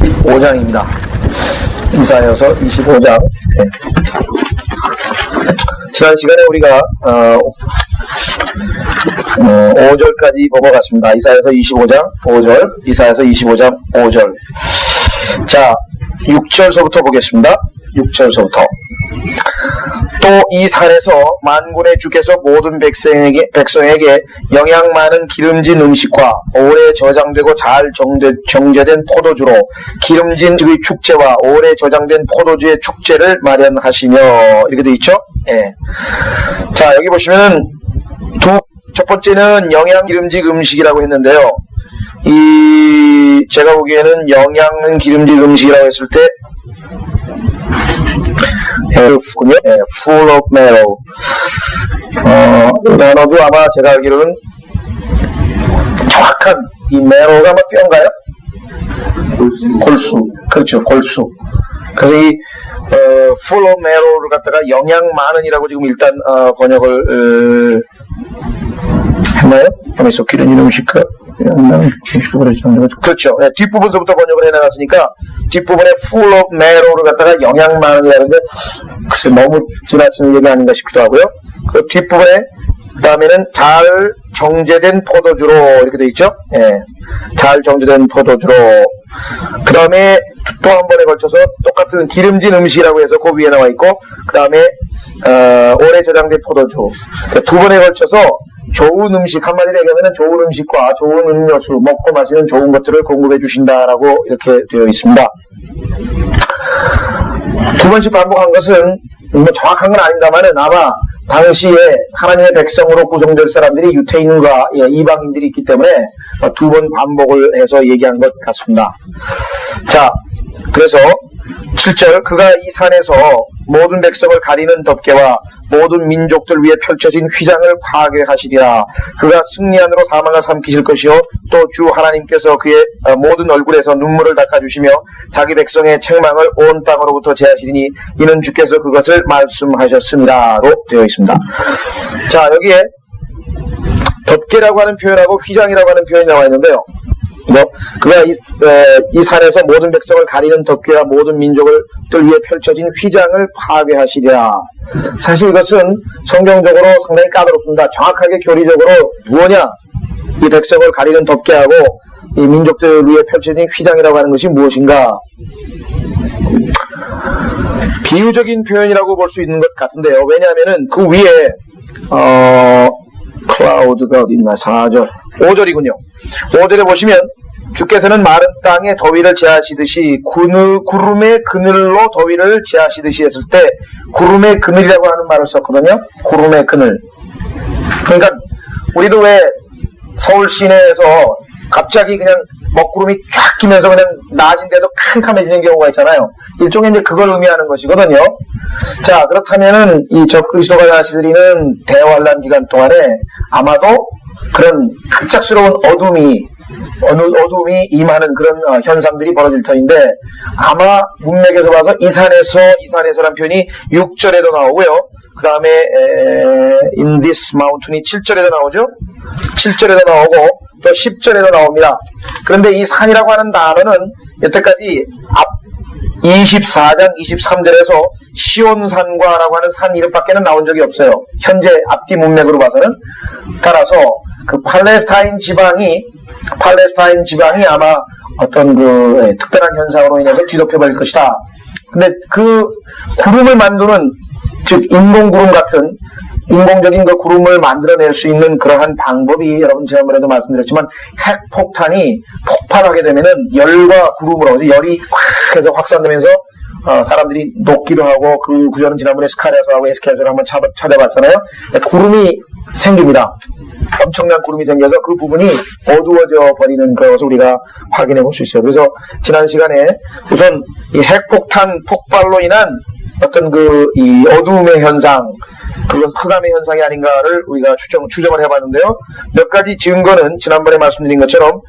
25장입니다. 이사야서 25장. 네. 지난 시간에 우리가 5절까지 넘어갔습니다. 이사야서 25장 5절, 이사야서 25장 5절. 자, 6절서부터 보겠습니다. 6절서부터. 또 이 산에서 만군의 주께서 모든 백성에게 영양 많은 기름진 음식과 오래 저장되고 잘 정제된 포도주로 기름진 축제와 오래 저장된 포도주의 축제를 마련하시며, 이렇게 되어 있죠. 예. 자, 여기 보시면은 첫 번째는 영양 기름진 음식이라고 했는데요. 제가 보기에는 영양 기름진 음식이라고 했을 때 full of marrow. 이 단어도 아마 제가 알기로는 정확한 이 marrow가 아마 뼈인가요? 골수. 그렇죠, 골수. 그래서 이 full of marrow를 갖다가 영양 많은이라고 지금 일단 번역을 했나요? 그래서 기름진 음식과 그렇죠. 네, 뒷부분서부터 번역을 해나갔으니까 뒷부분에 full of marrow를 갖다가 영양 많은이라는데 글쎄 너무 지나치는 얘기 아닌가 싶기도 하고요. 그 뒷부분에 그다음에는 잘 정제된 포도주로 이렇게 되어 있죠. 예, 잘 정제된 포도주로. 그 다음에 또 한 번에 걸쳐서 똑같은 기름진 음식이라고 해서 그 위에 나와 있고, 그 다음에 오래 저장된 포도주. 두 번에 걸쳐서 좋은 음식, 한마디로 얘기하면 좋은 음식과 좋은 음료수, 먹고 마시는 좋은 것들을 공급해 주신다라고 이렇게 되어 있습니다. 두 번씩 반복한 것은 뭐 정확한 건 아닙니다만은 아마 당시에 하나님의 백성으로 구성될 사람들이 유태인과 이방인들이 있기 때문에 두 번 반복을 해서 얘기한 것 같습니다. 자, 그래서 7절, 그가 이 산에서 모든 백성을 가리는 덮개와 모든 민족들 위에 펼쳐진 휘장을 파괴하시리라. 그가 승리한으로 사망을 삼키실 것이요 또 주 하나님께서 그의 모든 얼굴에서 눈물을 닦아주시며 자기 백성의 책망을 온 땅으로부터 제하시리니 이는 주께서 그것을 말씀하셨습니다로 되어 있습니다. 자, 여기에 덮개라고 하는 표현하고 휘장이라고 하는 표현이 나와 있는데요. 그가 이 산에서 모든 백성을 가리는 덮개와 모든 민족들 위에 펼쳐진 휘장을 파괴하시리라. 사실 이것은 성경적으로 상당히 까다롭습니다. 정확하게 교리적으로 무엇냐? 이 백성을 가리는 덮개하고 이 민족들 위에 펼쳐진 휘장이라고 하는 것이 무엇인가? 비유적인 표현이라고 볼 수 있는 것 같은데요. 왜냐하면은 그 위에 클라우드가 어디 있나? 4절, 5절이군요. 5절에 보시면 주께서는 마른 땅에 더위를 제하시듯이 구름의 그늘로 더위를 제하시듯이 했을 때 구름의 그늘이라고 하는 말을 썼거든요. 구름의 그늘. 그러니까 우리도 왜 서울 시내에서 갑자기 그냥 먹구름이 쫙 끼면서 그냥 낮인데도 캄캄해지는 경우가 있잖아요. 일종의 이제 그걸 의미하는 것이거든요. 자, 그렇다면은 이 적그리스도가 다스리는 대환란 기간 동안에 아마도 그런 급작스러운 어둠이 임하는 그런 현상들이 벌어질 터인데, 아마 문맥에서 봐서 이 산에서란 표현이 6절에도 나오고요. 그 다음에 in this mountain이 7절에도 나오죠. 7절에도 나오고 또 10절에도 나옵니다. 그런데 이 산이라고 하는 단어는 여태까지 24장 23절에서 시온산과라고 하는 산 이름밖에는 나온 적이 없어요. 현재 앞뒤 문맥으로 봐서는. 따라서 그 팔레스타인 지방이 아마 어떤 그 특별한 현상으로 인해서 뒤덮여버릴 것이다. 근데 그 구름을 만드는, 즉 인공구름 같은 인공적인 그 구름을 만들어낼 수 있는 그러한 방법이, 여러분 지난번에도 말씀드렸지만 핵폭탄이 폭발하게 되면은 열과 구름으로 열이 확 해서 확산되면서 사람들이 녹기도 하고, 그 구절은 지난번에 스카리아서하고 에스케아서를 한번 찾아봤잖아요. 구름이 생깁니다. 엄청난 구름이 생겨서 그 부분이 어두워져 버리는 것을 우리가 확인해 볼 수 있어요. 그래서 지난 시간에 우선 이 핵폭탄 폭발로 인한 어떤 이 어두움의 현상, 그건 흑암의 현상이 아닌가를 우리가 추정을 해봤는데요. 몇 가지 증거는 지난번에 말씀드린 것처럼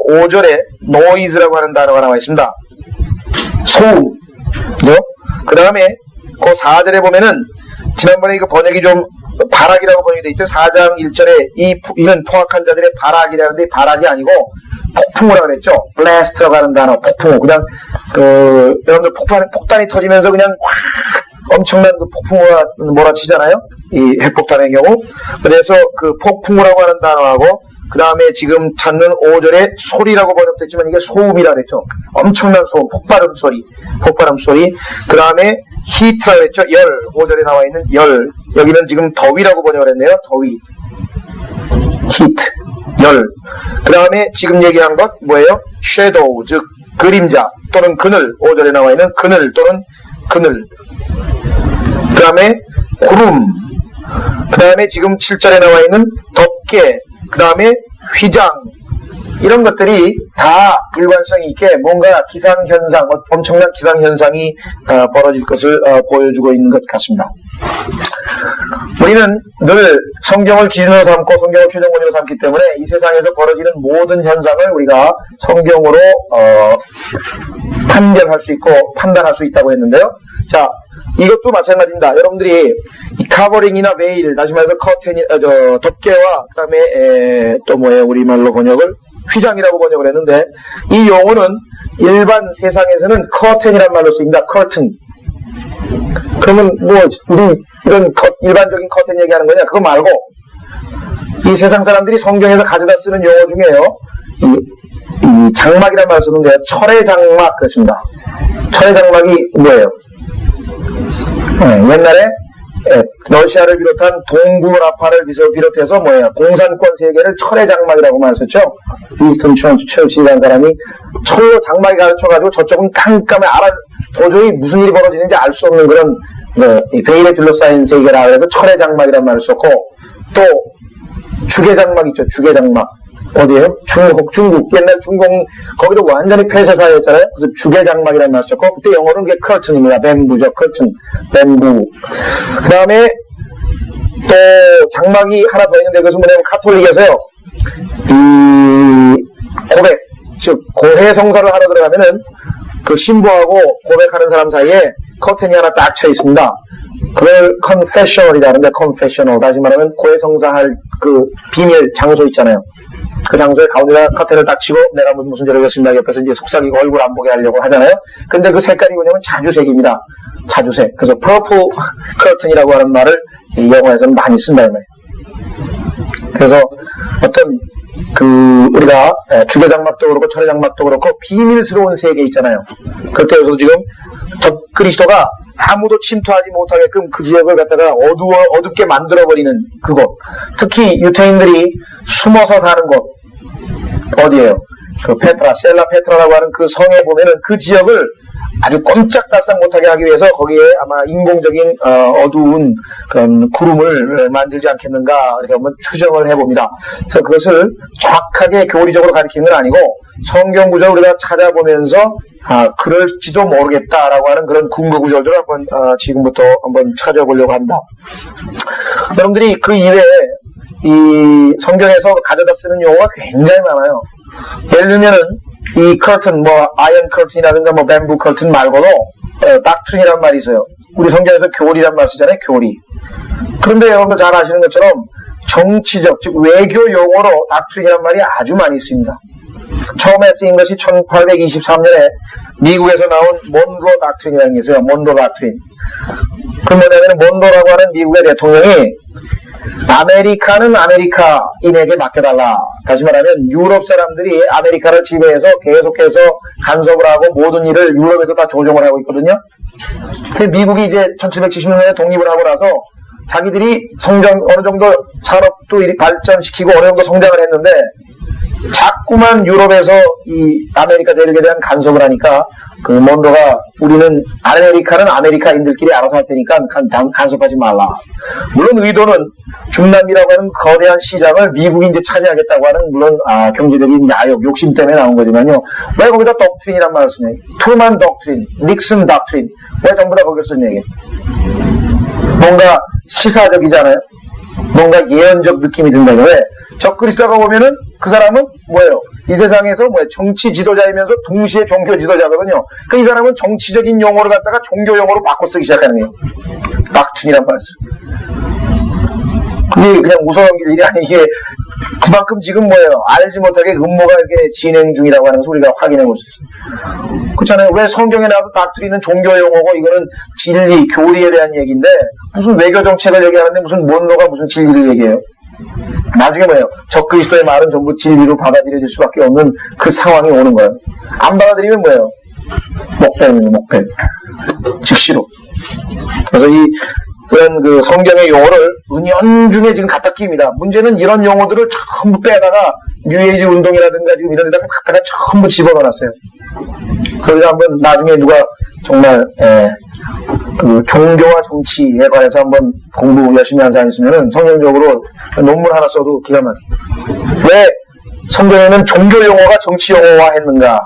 5절에 noise라고 하는 단어가 나와 있습니다. 소음. 그죠? 그 다음에 그 4절에 보면은 지난번에 이거 번역이 좀 바락이라고 번역이 되어 있죠. 4장 1절에 이는 포악한 자들의 바락이라는데 바락이 아니고 폭풍우라 그랬죠. blast라고 하는 단어, 폭풍우. 그냥 여러분들 폭탄이 터지면서 그냥 확 엄청난 그 폭풍우가 몰아치잖아요. 이 핵폭탄의 경우. 그래서 그 폭풍우라고 하는 단어하고 그 다음에 지금 찾는 5절에 소리라고 번역됐지만 이게 소음이라 그랬죠. 엄청난 소음, 폭발음 소리. 그 다음에 히트라 그랬죠. 열, 5절에 나와 있는 열. 여기는 지금 더위라고 번역을 했네요. 더위. 히트, 열. 그 다음에 지금 얘기한 것 뭐예요? 섀도우, 즉 그림자 또는 그늘. 5절에 나와 있는 그늘 또는 그늘. 그 다음에 구름. 그 다음에 지금 7절에 나와 있는 덮개. 그 다음에 휘장, 이런 것들이 다 일관성 있게 뭔가 기상현상, 엄청난 기상현상이 벌어질 것을 보여주고 있는 것 같습니다. 우리는 늘 성경을 기준으로 삼고 성경을 최종본으로 삼기 때문에 이 세상에서 벌어지는 모든 현상을 우리가 성경으로 판별할 수 있고 판단할 수 있다고 했는데요. 자, 이것도 마찬가지입니다. 여러분들이 이 카버링이나 베일, 다시 말해서 커튼이, 덮개와 그다음에 또 뭐예요? 우리말로 번역을 휘장이라고 번역을 했는데 이 용어는 일반 세상에서는 커튼이란 말로 쓰입니다. 커튼. 그러면 뭐 우리 이런 일반적인 커튼 얘기하는 거냐? 그거 말고 이 세상 사람들이 성경에서 가져다 쓰는 용어 중에요. 이 장막이란 말을 쓰는데요. 철의 장막 그렇습니다. 철의 장막이 뭐예요? 옛날에 러시아를 비롯한 동구라파를 비롯해서 뭐예요? 공산권 세계를 철의 장막이라고 말했었죠. 위스턴 처치라는 사람이 철로 장막이 가르쳐가지고 저쪽은 깜깜해 도저히 무슨 일이 벌어지는지 알 수 없는 그런 베일에 둘러싸인 세계라 그래서 철의 장막이라는 말을 썼고, 또 주계 장막 있죠. 주계 장막. 어디에요? 중국. 옛날 중국, 거기도 완전히 폐쇄 사회였잖아요. 그래서 주계장막이라는 말을 썼고, 그때 영어로는 그게 커튼입니다. 뱀부죠. 커튼. 뱀부. 그 다음에 또 장막이 하나 더 있는데, 그것은 뭐냐면 카톨릭에서요, 이 고백, 즉, 고해 성사를 하러 들어가면은 그 신부하고 고백하는 사람 사이에 커튼이 하나 딱 쳐 있습니다. 그걸 confessional이라 하는데, confessional. 다시 말하면 고해 성사할 그 비밀 장소 있잖아요. 그 장소에 가운데다 커튼을 딱 치고 내가 무슨 죄를 했습니다. 옆에서 이제 속삭이고 얼굴 안 보게 하려고 하잖아요. 근데 그 색깔이 뭐냐면 자주색입니다. 자주색. 그래서 purple curtain이라고 하는 말을 이 영어에서는 많이 쓴다. 그래서 어떤 우리가 주계장막도 그렇고 철의장막도 그렇고 비밀스러운 세계 있잖아요. 그때여서 지금 그리스도가 아무도 침투하지 못하게끔 그 지역을 갖다가 어둡게 만들어버리는 그곳. 특히 유태인들이 숨어서 사는 곳. 어디예요? 그 셀라 페트라라고 하는 그 성에 보면은 그 지역을 아주 꼼짝달싹 못하게 하기 위해서 거기에 아마 인공적인 어두운 그런 구름을 만들지 않겠는가 이렇게 한번 추정을 해봅니다. 그래서 그것을 정확하게 교리적으로 가리키는 건 아니고 성경 구절 우리가 찾아보면서 그럴지도 모르겠다라고 하는 그런 근거 구절들을 한번 지금부터 한번 찾아보려고 합니다. 여러분들이 그 이외에 이 성경에서 가져다 쓰는 용어가 굉장히 많아요. 예를 들면은 이 커튼, 아이언 커튼이라든가 뱀부 커튼 말고도 닥트린이란 말이 있어요. 우리 성경에서 교리란 말 쓰잖아요. 교리. 그런데 여러분들 잘 아시는 것처럼 정치적, 즉 외교 용어로 닥트린이란 말이 아주 많이 있습니다. 처음에 쓰인 것이 1823년에 미국에서 나온 몬로 닥트린이라는 게 있어요. 몬로 닥트린. 그 뭐냐면 몬로라고 하는 미국의 대통령이 아메리카는 아메리카인에게 맡겨달라. 다시 말하면 유럽 사람들이 아메리카를 지배해서 계속해서 간섭을 하고 모든 일을 유럽에서 다 조정을 하고 있거든요. 근데 미국이 이제 1776년에 독립을 하고 나서 자기들이 어느 정도 산업도 발전시키고 어느 정도 성장을 했는데 자꾸만 유럽에서 이 아메리카 대륙에 대한 간섭을 하니까 그 몬로가 우리는 아메리카는 아메리카인들끼리 알아서 할 테니까 간섭하지 말라. 물론 의도는 중남미라고 하는 거대한 시장을 미국이 이제 차지하겠다고 하는 물론 경제적인 야욕, 욕심 때문에 나온 거지만요. 왜 거기다 독트린이란 말을 쓰냐? 트루만 독트린, 닉슨 독트린. 왜 전부 다 거기를 쓰냐 이게? 뭔가 시사적이잖아요. 뭔가 예언적 느낌이 든다고. 왜? 적그리스도가 보면은 그 사람은 뭐예요? 이 세상에서 정치 지도자이면서 동시에 종교 지도자거든요. 이 사람은 정치적인 용어를 갖다가 종교 용어로 바꿔 쓰기 시작하는 거예요. 닥트린이란 말을 써. 그게 그냥 웃어넘길 일이 아니에요. 이게 그만큼 지금 뭐예요? 알지 못하게 음모가 이렇게 진행 중이라고 하는 것을 우리가 확인해 볼 수 있어요. 그렇잖아요. 왜 성경에 나와서 닥트리는 종교 용어고 이거는 진리, 교리에 대한 얘기인데 무슨 외교 정책을 얘기하는데 무슨 뭔노가 무슨 진리를 얘기해요? 나중에 뭐예요? 적그리스도의 말은 전부 진리로 받아들여질 수밖에 없는 그 상황이 오는 거예요. 안 받아들이면 뭐예요? 목배. 즉시로. 그래서 이런 그 성경의 용어를 은연중에 지금 갖다 끼입니다. 문제는 이런 용어들을 전부 빼다가 뉴에이지 운동이라든가 지금 이런 데다가 갖다가 전부 집어넣어놨어요. 그래서 한번 나중에 누가 정말 그 종교와 정치에 관해서 한번 공부 열심히 한 사람이 있으면은 성경적으로 논문 하나 써도 기가 막히게. 왜 성경에는 종교 용어가 정치 용어화 했는가?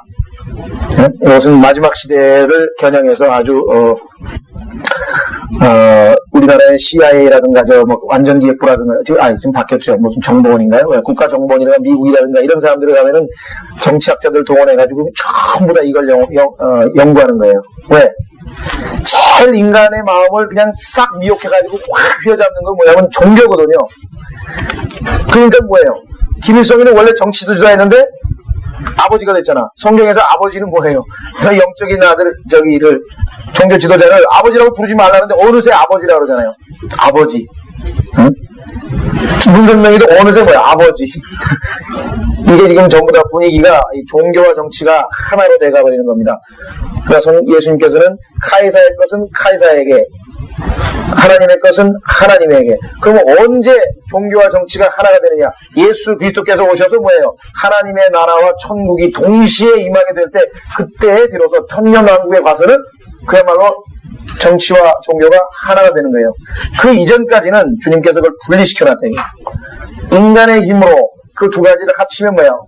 이것은 마지막 시대를 겨냥해서 아주 우리나라의 CIA라든가 완전기획부라든가 지금 바뀌었죠. 무슨 정보원인가요? 국가정보원이라든가 미국이라든가 이런 사람들을 가면은 정치학자들 동원해가지고 전부 다 이걸 연구하는 거예요. 왜? 제일 인간의 마음을 그냥 싹 미혹해가지고 확 휘어잡는 건 뭐냐면 종교거든요. 그러니까 뭐예요? 김일성이는 원래 정치 지도자였는데 아버지가 됐잖아. 성경에서 아버지는 뭐예요? 더 영적인 아들 저기를 종교 지도자를 아버지라고 부르지 말라는데 어느새 아버지라고 그러잖아요. 아버지. 응? 문선명이도 어느새 뭐야? 아버지. 이게 지금 전부 다 분위기가 이 종교와 정치가 하나로 돼가버리는 겁니다. 그래서 예수님께서는 카이사의 것은 카이사에게, 하나님의 것은 하나님에게. 그러면 언제 종교와 정치가 하나가 되느냐? 예수 그리스도께서 오셔서 뭐예요? 하나님의 나라와 천국이 동시에 임하게 될 때, 그때에 비로소 천년왕국에 가서는 그야말로 정치와 종교가 하나가 되는 거예요. 그 이전까지는 주님께서 그걸 분리시켜놨다는 거예요. 인간의 힘으로 그 두 가지를 합치면 뭐예요?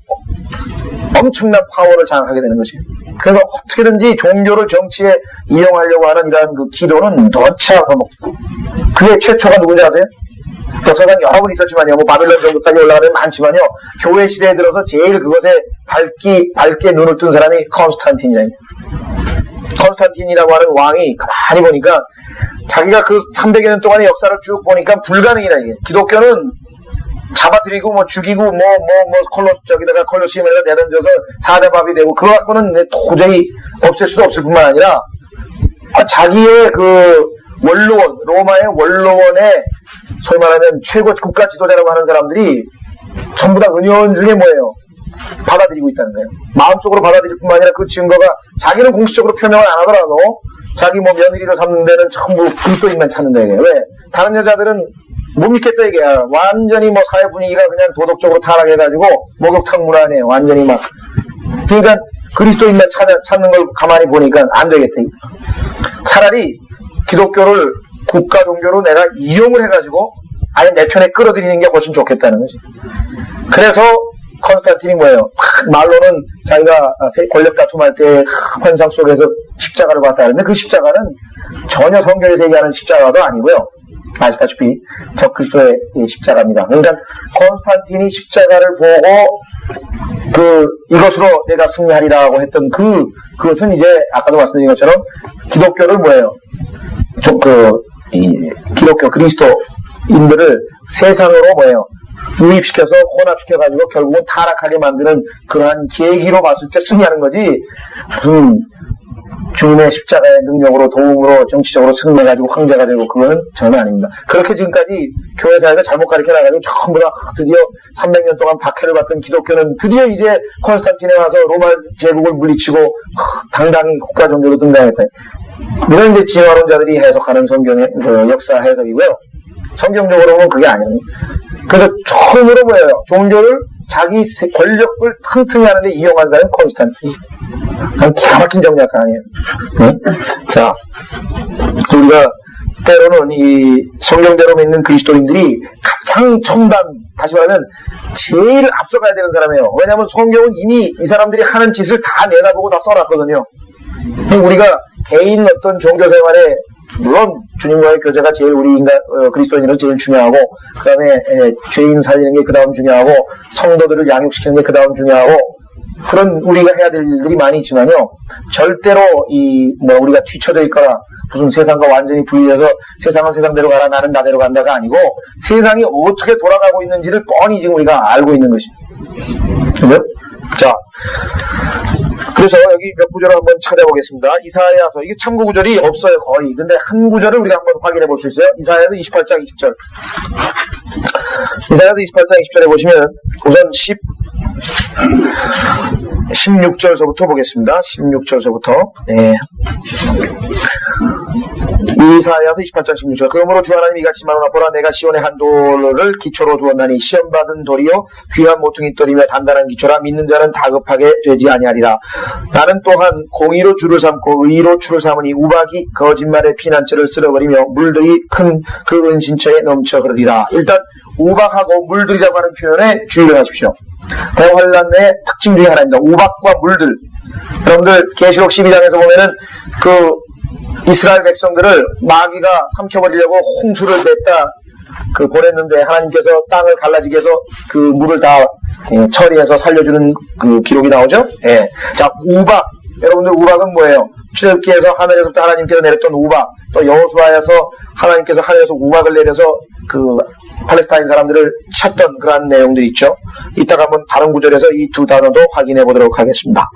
엄청난 파워를 장악하게 되는 것이에요. 그래서 어떻게든지 종교를 정치에 이용하려고 하는 이러한 그 기도는 너차 거먹고, 그게 최초가 누군지 아세요? 역사상 여러 번 있었지만요. 바빌론 정도까지 올라가면 많지만요. 교회 시대에 들어서 제일 그것에 밝게 눈을 뜬 사람이 컨스탄틴이라는 거예요. 컨스탄틴이라고 하는 왕이 가만히 보니까 자기가 그 300여 년 동안의 역사를 쭉 보니까 불가능이라 이게. 기독교는 잡아들이고 죽이고 저기다가 콜로시움에다가 내던져서 사대밥이 되고 그거 갖고는 도저히 없앨 수도 없을 뿐만 아니라 자기의 그 원로원, 로마의 원로원의 소위 말하면 최고 국가 지도자라고 하는 사람들이 전부 다 은연중에 뭐예요? 받아들이고 있다는 거예요. 마음속으로 받아들일 뿐만 아니라 그 증거가 자기는 공식적으로 표명을 안 하더라도 자기 며느리로 삼는 데는 전부 그리스도인만 찾는다 이게. 왜? 다른 여자들은 못 믿겠다 이게. 완전히 사회 분위기가 그냥 도덕적으로 타락해가지고 목욕탕 문화 안에 완전히 그러니까 그리스도인만 찾는 걸 가만히 보니까 안 되겠다. 차라리 기독교를 국가 종교로 내가 이용을 해가지고 아예 내 편에 끌어들이는 게 훨씬 좋겠다는 거지. 그래서 컨스탄틴이 뭐예요? 말로는 자기가 권력 다툼할 때 환상 속에서 십자가를 봤다 하는데 그 십자가는 전혀 성경에서 얘기하는 십자가도 아니고요. 아시다시피 적그리스도의 십자가입니다. 그러니까 컨스탄틴이 십자가를 보고 이것으로 내가 승리하리라고 했던 그것은 이제 아까도 말씀드린 것처럼 기독교를 뭐예요? 기독교 그리스도인들을 세상으로 뭐예요? 유입시켜서 혼합시켜가지고 결국은 타락하게 만드는 그러한 계기로 봤을 때 승리하는 거지, 무슨 주님의 십자가의 능력으로 도움으로 정치적으로 승리해가지고 황제가 되고 그거는 전혀 아닙니다. 그렇게 지금까지 교회사회가 잘못 가르쳐놔가지고 전부 다 드디어 300년 동안 박해를 받던 기독교는 드디어 이제 컨스탄틴에 와서 로마 제국을 물리치고 당당히 국가 종교로 등장했다. 이런 이제 진화론자들이 해석하는 성경의 역사 해석이고요. 성경적으로는 그게 아니에요. 그래서 처음으로 뭐예요? 종교를 자기 권력을 튼튼히 하는데 이용한 사람은 컨스탄틴. 기가 막힌 정략가 아니에요. 네? 자, 우리가 때로는 이 성경대로 믿는 그리스도인들이 가장 첨단, 다시 말하면 제일 앞서가야 되는 사람이에요. 왜냐하면 성경은 이미 이 사람들이 하는 짓을 다 내다보고 다 써놨거든요. 우리가 개인 어떤 종교 생활에 물론 주님과의 교제가 제일 우리 그리스도인들은 제일 중요하고, 그 다음에 죄인 살리는 게 그 다음 중요하고, 성도들을 양육시키는 게 그 다음 중요하고, 그런 우리가 해야 될 일들이 많이 있지만요, 절대로 우리가 뒤쳐져 있거나 무슨 세상과 완전히 분리해서 세상은 세상대로 가라 나는 나대로 간다가 아니고 세상이 어떻게 돌아가고 있는지를 뻔히 지금 우리가 알고 있는 것입니다. 그죠? 자, 그래서 여기 몇 구절을 한번 찾아보겠습니다. 이사야서, 이게 참고 구절이 없어요, 거의. 근데 한 구절을 우리가 한번 확인해 볼 수 있어요. 이사야서 28장 20절. 이사야서 28장 20절에 보시면 우선 16절서부터 보겠습니다. 16절서부터. 네. 이사야서 28장 16절. 그러므로 주 하나님 이같이 말하노라. 보라, 내가 시온의 한 돌을 기초로 두었나니 시험받은 돌이요 귀한 모퉁이 돌이며 단단한 기초라. 믿는 자는 다급하게 되지 아니하리라. 나는 또한 공의로 주를 삼고 의로 추를 삼으니 우박이 거짓말의 피난처를 쓸어버리며 물들이 큰 그 은신처에 넘쳐 흐르리라. 일단 우박하고 물들이라고 하는 표현에 주의를 하십시오. 대환란의 특징 중에 하나입니다. 우박과 물들. 여러분들 계시록 12장에서 보면은 그 이스라엘 백성들을 마귀가 삼켜버리려고 홍수를 냈다 보냈는데 하나님께서 땅을 갈라지게 해서 그 물을 다 처리해서 살려주는 그 기록이 나오죠. 예. 자, 우박. 여러분들 우박은 뭐예요? 출애굽기에서 하늘에서부터 하나님께서 내렸던 우박, 또 여호수아에서 하나님께서 하늘에서 우박을 내려서 그 팔레스타인 사람들을 쳤던 그러한 내용들이 있죠. 이따가 한번 다른 구절에서 이 두 단어도 확인해 보도록 하겠습니다.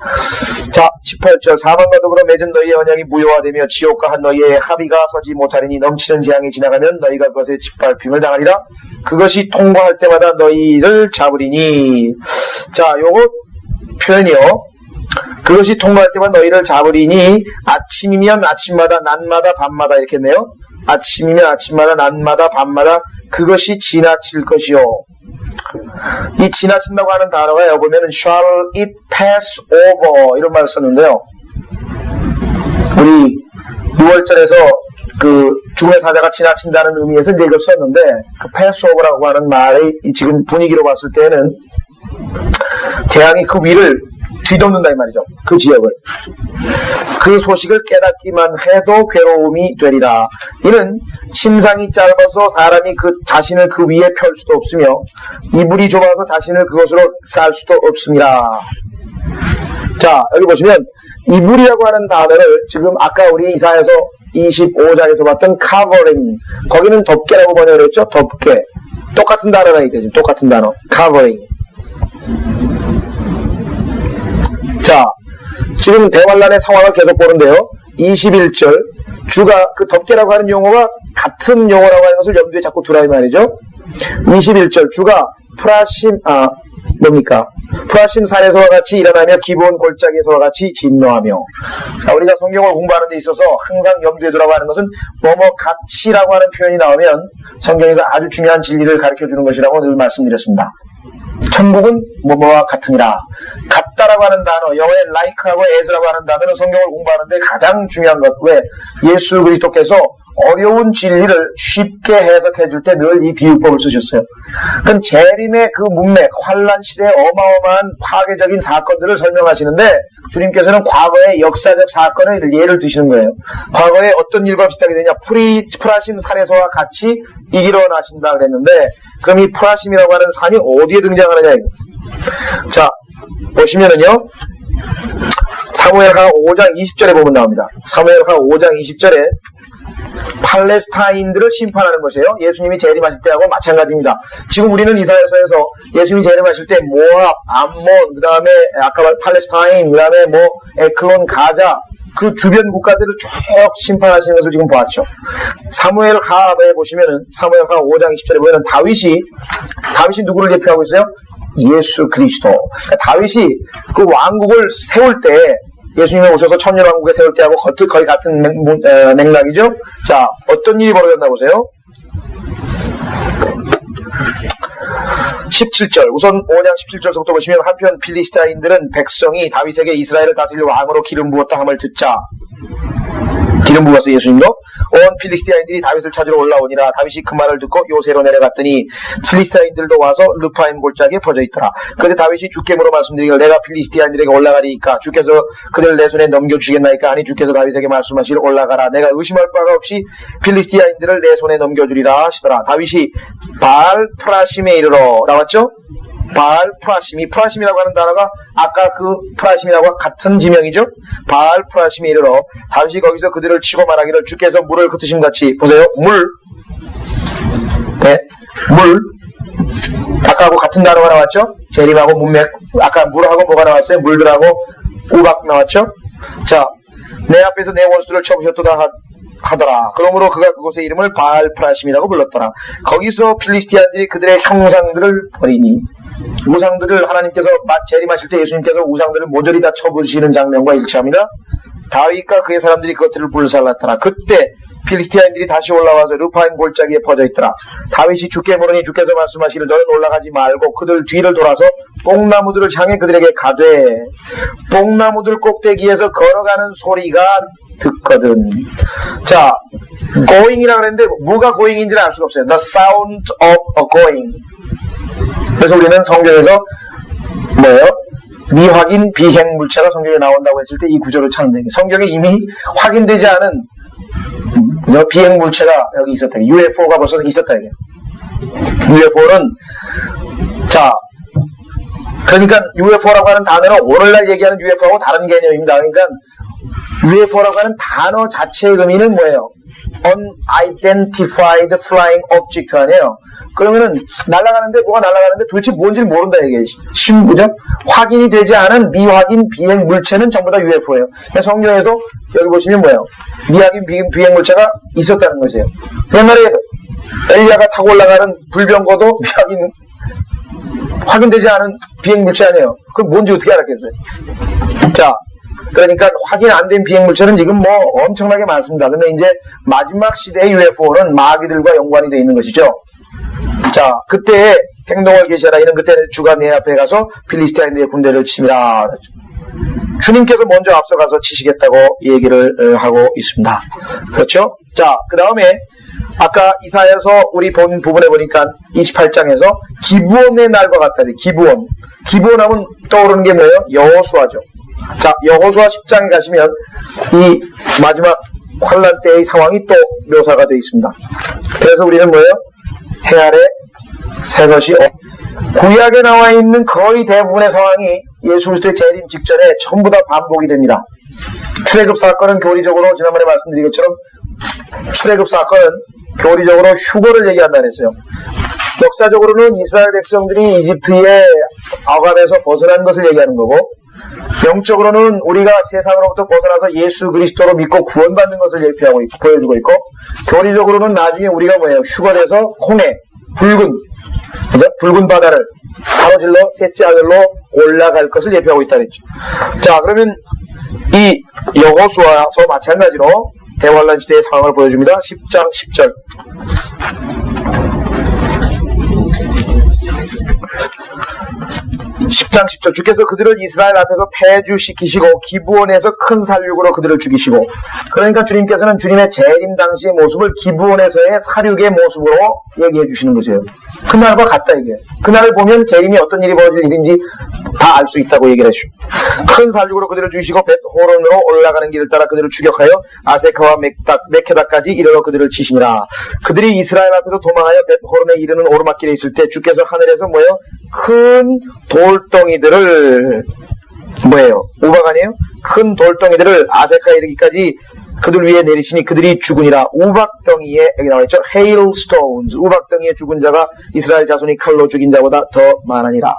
자, 18절. 사망과 더불어 맺은 너희의 언약이 무효화되며 지옥과 한 너희의 합의가 서지 못하리니 넘치는 재앙이 지나가면 너희가 그것에 짓밟힘을 당하리라. 그것이 통과할 때마다 너희를 잡으리니. 자, 요거 표현이요. 그것이 통과할 때마다 너희를 잡으리니 아침이면 아침마다 낮마다 밤마다 이렇게 했네요. 아침이면 아침마다 낮마다 밤마다 그것이 지나칠 것이요. 이 지나친다고 하는 단어가 여기 보면은 shall it pass over 이런 말을 썼는데요. 우리 6월절에서 그 죽음의 사자가 지나친다는 의미에서 이제 이걸 썼는데 그 pass over라고 하는 말의 지금 분위기로 봤을 때는 재앙이 그 위를 뒤덮는다 이 말이죠. 그 지역을. 그 소식을 깨닫기만 해도 괴로움이 되리라. 이는 침상이 짧아서 사람이 그 자신을 그 위에 펼 수도 없으며 이불이 좁아서 자신을 그것으로 쌀 수도 없습니다. 자, 여기 보시면 이불이라고 하는 단어를 지금 아까 우리 이사야서 25장에서 봤던 covering, 거기는 덮개라고 번역을 했죠. 덮개. 똑같은 단어가 있죠. 똑같은 단어. covering. 자, 지금 대환란의 상황을 계속 보는데요. 21절, 주가 그 덮개라고 하는 용어가 같은 용어라고 하는 것을 염두에 자꾸 두라 이 말이죠. 21절, 주가 프라심 산에서와 같이 일어나며 기브온 골짜기에서와 같이 진노하며. 자, 우리가 성경을 공부하는 데 있어서 항상 염두에 두라고 하는 것은 뭐뭐 같이라고 하는 표현이 나오면 성경에서 아주 중요한 진리를 가르쳐주는 것이라고 늘 말씀드렸습니다. 천국은 뭐뭐와 같으니라. 같다라고 하는 단어, 영어의 like하고 as라고 하는 단어는 성경을 공부하는데 가장 중요한 것. 왜? 예수 그리스도께서 어려운 진리를 쉽게 해석해 줄 때 늘 이 비유법을 쓰셨어요. 그럼 재림의 그 문맥, 환란 시대의 어마어마한 파괴적인 사건들을 설명하시는데 주님께서는 과거의 역사적 사건을 예를 드시는 거예요. 과거에 어떤 일과 비슷하게 되냐? 프라심 산에서와 같이 이기러 나신다 그랬는데 그럼 이 프라심이라고 하는 산이 어디에 등장하느냐? 자, 보시면은요. 사무엘하 5장 20절에 보면 나옵니다. 사무엘하 5장 20절에 팔레스타인들을 심판하는 것이에요. 예수님이 재림하실 때하고 마찬가지입니다. 지금 우리는 이사야서에서 예수님이 재림하실 때 모압, 암몬, 그 다음에 아까 말 팔레스타인, 그 다음에 뭐 에클론, 가자 그 주변 국가들을 쭉 심판하시는 것을 지금 보았죠. 사무엘하에 보시면은 사무엘하 5장 20절에 보면은 다윗이 누구를 대표하고 있어요? 예수 그리스도. 그러니까 다윗이 그 왕국을 세울 때 예수님이 오셔서 천년왕국에 세울 때하고 거의 같은 맥락이죠. 자, 어떤 일이 벌어졌나 보세요. 17절, 우선 5장 17절부터 보시면 한편 필리스타인들은 백성이 다윗에게 이스라엘을 다스릴 왕으로 기름 부었다 함을 듣자. 기름 부어서 예수님도 온 필리스타인들이 다윗을 찾으러 올라오니라. 다윗이 그 말을 듣고 요새로 내려갔더니 필리스타인들도 와서 르파임 골짜기에 퍼져 있더라. 그때 다윗이 주께 물어 말씀드리기를 내가 필리스타인들에게 올라가리이까 주께서 그들을 내 손에 넘겨주겠나이까. 아니 주께서 다윗에게 말씀하시길 올라가라. 내가 의심할 바가 없이 필리스타인들을 내 손에 넘겨주리라 하시더라. 다윗이 바알 프라심에 이르러 나왔죠. 바알 프라심이, 프라심이라고 하는 단어가 아까 그 프라심이라고 같은 지명이죠. 바알 프라심이 이르러 다윗이 거기서 그들을 치고 말하기를 주께서 물을 흩으심 같이, 보세요, 물, 네, 물, 아까하고 같은 단어가 나왔죠. 재림하고 문맥, 아까 물하고 뭐가 나왔어요? 물들하고 우박 나왔죠. 자, 내 앞에서 내 원수를 쳐부셨도다 하더라. 그러므로 그가 그곳의 이름을 바알 프라심이라고 불렀더라. 거기서 필리스티아들이 그들의 형상들을 버리니, 우상들을 하나님께서 재림하실 때 예수님께서 우상들을 모조리 다 쳐부시는 장면과 일치합니다. 다윗과 그의 사람들이 그것들을 불살랐더라. 그때 필리스티아인들이 다시 올라와서 르파임 골짜기에 퍼져 있더라. 다윗이 주께 물으니 주께서 말씀하시기를 너는 올라가지 말고 그들 뒤를 돌아서 뽕나무들을 향해 그들에게 가되, 뽕나무들 꼭대기에서 걸어가는 소리가 듣거든. 자, going이라고 그랬는데 뭐가 going인지는 알 수가 없어요. The sound of a going. 그래서 우리는 성경에서 뭐예요? 미확인 비행 물체가 성경에 나온다고 했을 때 이 구조를 찾는 거예요. 성경에 이미 확인되지 않은 비행 물체가 여기 있었다. UFO가 벌써 있었다. 이게. UFO는, 자, 그러니까 UFO라고 하는 단어는 오늘날 얘기하는 UFO하고 다른 개념입니다. 그러니까 UFO라고 하는 단어 자체의 의미는 뭐예요? Unidentified Flying Object 아니에요. 그러면은 날아가는데 뭐가 날아가는데 도대체 뭔지 모른다 이게 신부죠. 확인이 되지 않은 미확인 비행 물체는 전부 다 UFO예요. 성경에도 여기 보시면 뭐예요? 미확인 비행 물체가 있었다는 것이에요. 옛날에 엘리야가 타고 올라가는 불병거도 미확인 확인되지 않은 비행 물체 아니에요. 그럼 뭔지 어떻게 알았겠어요? 자, 그러니까 확인 안 된 비행 물체는 지금 뭐 엄청나게 많습니다. 근데 이제 마지막 시대의 UFO는 마귀들과 연관이 되어 있는 것이죠. 자, 그때 행동을 계시하라. 이는 그때 주가 내 앞에 가서 필리스티아인들의 군대를 치미라. 주님께서 먼저 앞서가서 치시겠다고 얘기를 하고 있습니다. 그렇죠? 자, 그 다음에 아까 이사야서 우리 본 부분에 보니까 28장에서 기브온의 날과 같다. 기브온. 기브온하면 떠오르는 게 뭐예요? 여호수아죠. 자, 여호수아 10장에 가시면 이 마지막 환란 때의 상황이 또 묘사가 되어 있습니다. 그래서 우리는 뭐예요? 해 아래 새 것이 구약에 나와 있는 거의 대부분의 상황이 예수 그리스도의 재림 직전에 전부 다 반복이 됩니다. 출애굽 사건은 교리적으로 지난번에 말씀드린 것처럼 출애굽 사건은 교리적으로 휴거를 얘기한다 그랬어요. 역사적으로는 이스라엘 백성들이 이집트의 억압에서 벗어난 것을 얘기하는 거고, 영적으로는 우리가 세상으로부터 벗어나서 예수 그리스도로 믿고 구원받는 것을 예표하고 있고, 보여주고 있고, 교리적으로는 나중에 우리가 뭐예요? 휴거돼서 홍해, 붉은 바다를 가로질러 셋째 하늘로 올라갈 것을 예표하고 있다 그랬죠. 자, 그러면 이 여호수아서 마찬가지로 대환란 시대의 상황을 보여줍니다. 10장 10절. 10장 10절. 주께서 그들을 이스라엘 앞에서 폐주시키시고 기브온에서 큰 살육으로 그들을 죽이시고, 그러니까 주님께서는 주님의 재림 당시의 모습을 기브온에서의 살육의 모습으로 얘기해 주시는 것이에요. 그날과 같다 이게. 그날을 보면 재림이 어떤 일이 벌어질 일인지 다 알 수 있다고 얘기를 해주시고, 큰 살육으로 그들을 죽이시고 벳호론으로 올라가는 길을 따라 그들을 추격하여 아세카와 메케다까지 이르러 그들을 치시니라. 그들이 이스라엘 앞에서 도망하여 벳호론에 이르는 오르막길에 있을 때 주께서 하늘에서 뭐예요? 큰 돌덩이들을 뭐예요? 우박 아니에요? 큰 돌덩이들을 아세카에 이르기까지 그들 위에 내리시니 그들이 죽으니라. 우박덩이에, 여기 나와있죠? hailstones. 우박덩이에 죽은 자가 이스라엘 자손이 칼로 죽인 자보다 더 많으니라.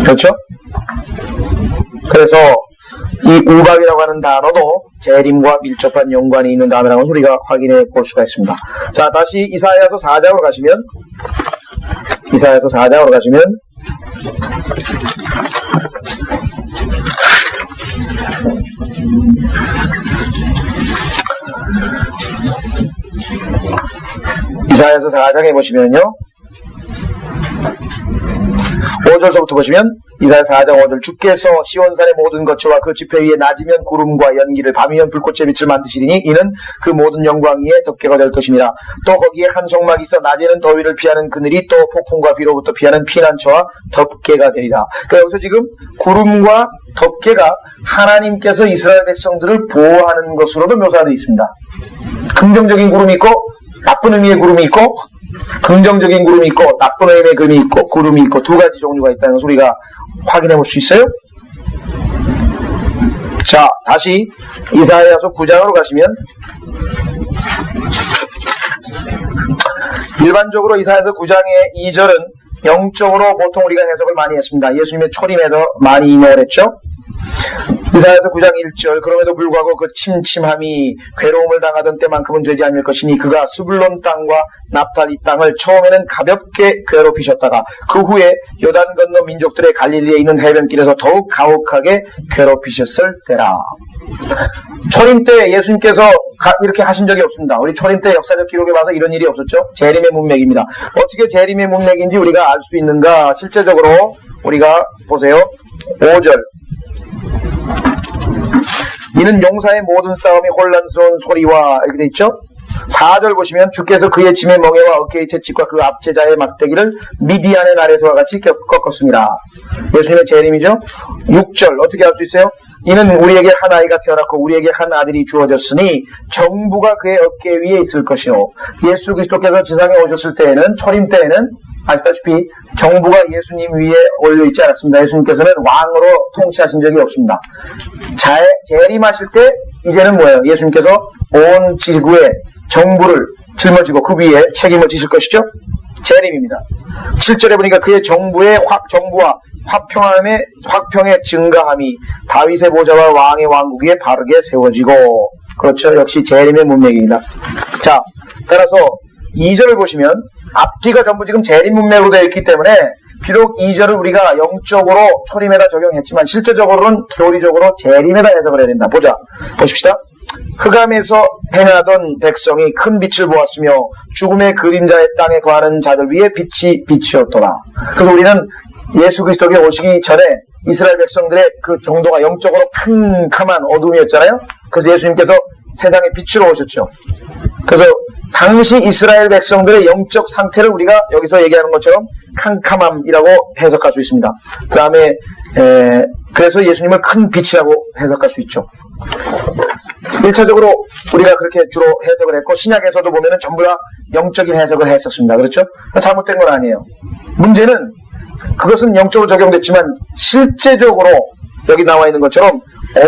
그렇죠? 그래서 이 우박이라고 하는 단어도 재림과 밀접한 연관이 있는 단어라는 것을 우리가 확인해 볼 수가 있습니다. 자, 다시 이사야서 4장으로 가시면, 이사야서 4장으로 가시면, 이사야서 4장에 보시면요, 5절서부터 보시면 이사야 4장 5절. 주께서 시온산의 모든 거처와 그 지폐 위에 낮이면 구름과 연기를, 밤이면 불꽃의 빛을 만드시리니 이는 그 모든 영광 위에 덮개가 될 것입니다. 또 거기에 한 성막이 있어 낮에는 더위를 피하는 그늘이, 또 폭풍과 비로부터 피하는 피난처와 덮개가 되리라. 그러니까 여기서 지금 구름과 덮개가 하나님께서 이스라엘 백성들을 보호하는 것으로도 묘사되어 있습니다. 긍정적인 구름이 있고 나쁜 의미의 구름이 있고 긍정적인 구름이 있고 나쁜 의미의 구름이 있고 두 가지 종류가 있다는 것을 우리가 확인해 볼 수 있어요. 자, 다시 이사야서 9장으로 가시면 일반적으로 이사야서 9장의 2절은 영적으로 보통 우리가 해석을 많이 했습니다. 예수님의 초림에도 많이 인용을 했죠. 이사야서 9장 1절 그럼에도 불구하고 그 침침함이 괴로움을 당하던 때만큼은 되지 않을 것이니 그가 스불론 땅과 납달리 땅을 처음에는 가볍게 괴롭히셨다가 그 후에 요단 건너 민족들의 갈릴리에 있는 해변길에서 더욱 가혹하게 괴롭히셨을 때라. 초림 때 예수님께서 이렇게 하신 적이 없습니다. 우리 초림 때 역사적 기록에 봐서 이런 일이 없었죠. 재림의 문맥입니다. 어떻게 재림의 문맥인지 우리가 알 수 있는가? 실제적으로 우리가 보세요. 5절 이는 용사의 모든 싸움이 혼란스러운 소리와 이렇게 돼 있죠. 4절 보시면 주께서 그의 짐의 멍에와 어깨의 채찍과 그 압제자의 막대기를 미디안의 날에서와 같이 꺾었습니다. 예수님의 재림이죠. 6절 어떻게 할 수 있어요? 이는 우리에게 한 아이가 태어났고 우리에게 한 아들이 주어졌으니 정부가 그의 어깨 위에 있을 것이요. 예수 그리스도께서 지상에 오셨을 때에는 초림 때에는 아시다시피 정부가 예수님 위에 올려있지 않았습니다. 예수님께서는 왕으로 통치하신 적이 없습니다. 재림하실 때 이제는 뭐예요? 예수님께서 온 지구의 정부를 짊어지고 그 위에 책임을 지실 것이죠. 재림입니다. 7절에 보니까 그의 정부와 화평의 증가함이 다윗의 보좌와 왕의 왕국 위에 바르게 세워지고 그렇죠. 역시 재림의 문맥입니다. 자, 따라서 2절을 보시면 앞뒤가 전부 지금 재림 문맥으로 되어 있기 때문에 비록 2절을 우리가 영적으로 초림에다 적용했지만 실제적으로는 교리적으로 재림에다 해석을 해야 된다. 보십시다. 흑암에서 행하던 백성이 큰 빛을 보았으며 죽음의 그림자의 땅에 거하는 자들 위에 빛이 비치었더라. 그래서 우리는 예수 그리스도가 오시기 전에 이스라엘 백성들의 그 정도가 영적으로 캄캄한 어둠이었잖아요. 그래서 예수님께서 세상에 빛으로 오셨죠. 그래서 당시 이스라엘 백성들의 영적 상태를 우리가 여기서 얘기하는 것처럼 캄캄함이라고 해석할 수 있습니다. 그 다음에 그래서 예수님을 큰 빛이라고 해석할 수 있죠. 1차적으로 우리가 그렇게 주로 해석을 했고 신약에서도 보면은 전부 다 영적인 해석을 했었습니다. 그렇죠? 잘못된 건 아니에요. 문제는 그것은 영적으로 적용됐지만 실제적으로 여기 나와 있는 것처럼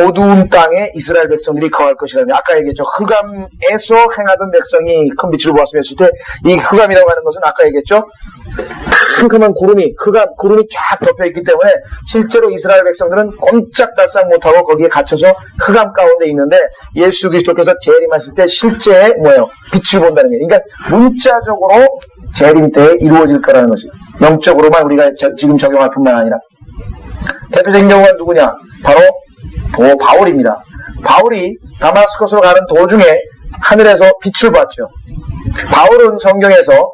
어두운 땅에 이스라엘 백성들이 거할 것이라면 아까 얘기했죠. 흑암에서 행하던 백성이 큰 빛을 보았으며 했을 때 이 흑암이라고 하는 것은 아까 얘기했죠. 캄캄한 구름이 쫙 덮여있기 때문에 실제로 이스라엘 백성들은 꼼짝달싹 못하고 거기에 갇혀서 흑암 가운데 있는데 예수 그리스도께서 재림하실 때 실제 뭐예요? 빛을 본다는 거예요. 그러니까 문자적으로 재림 때 이루어질 거라는 것이에요. 영적으로만 우리가 지금 적용할 뿐만 아니라 대표적인 경우가 누구냐? 바로 바울입니다. 바울이 다마스커스로 가는 도중에 하늘에서 빛을 봤죠. 바울은 성경에서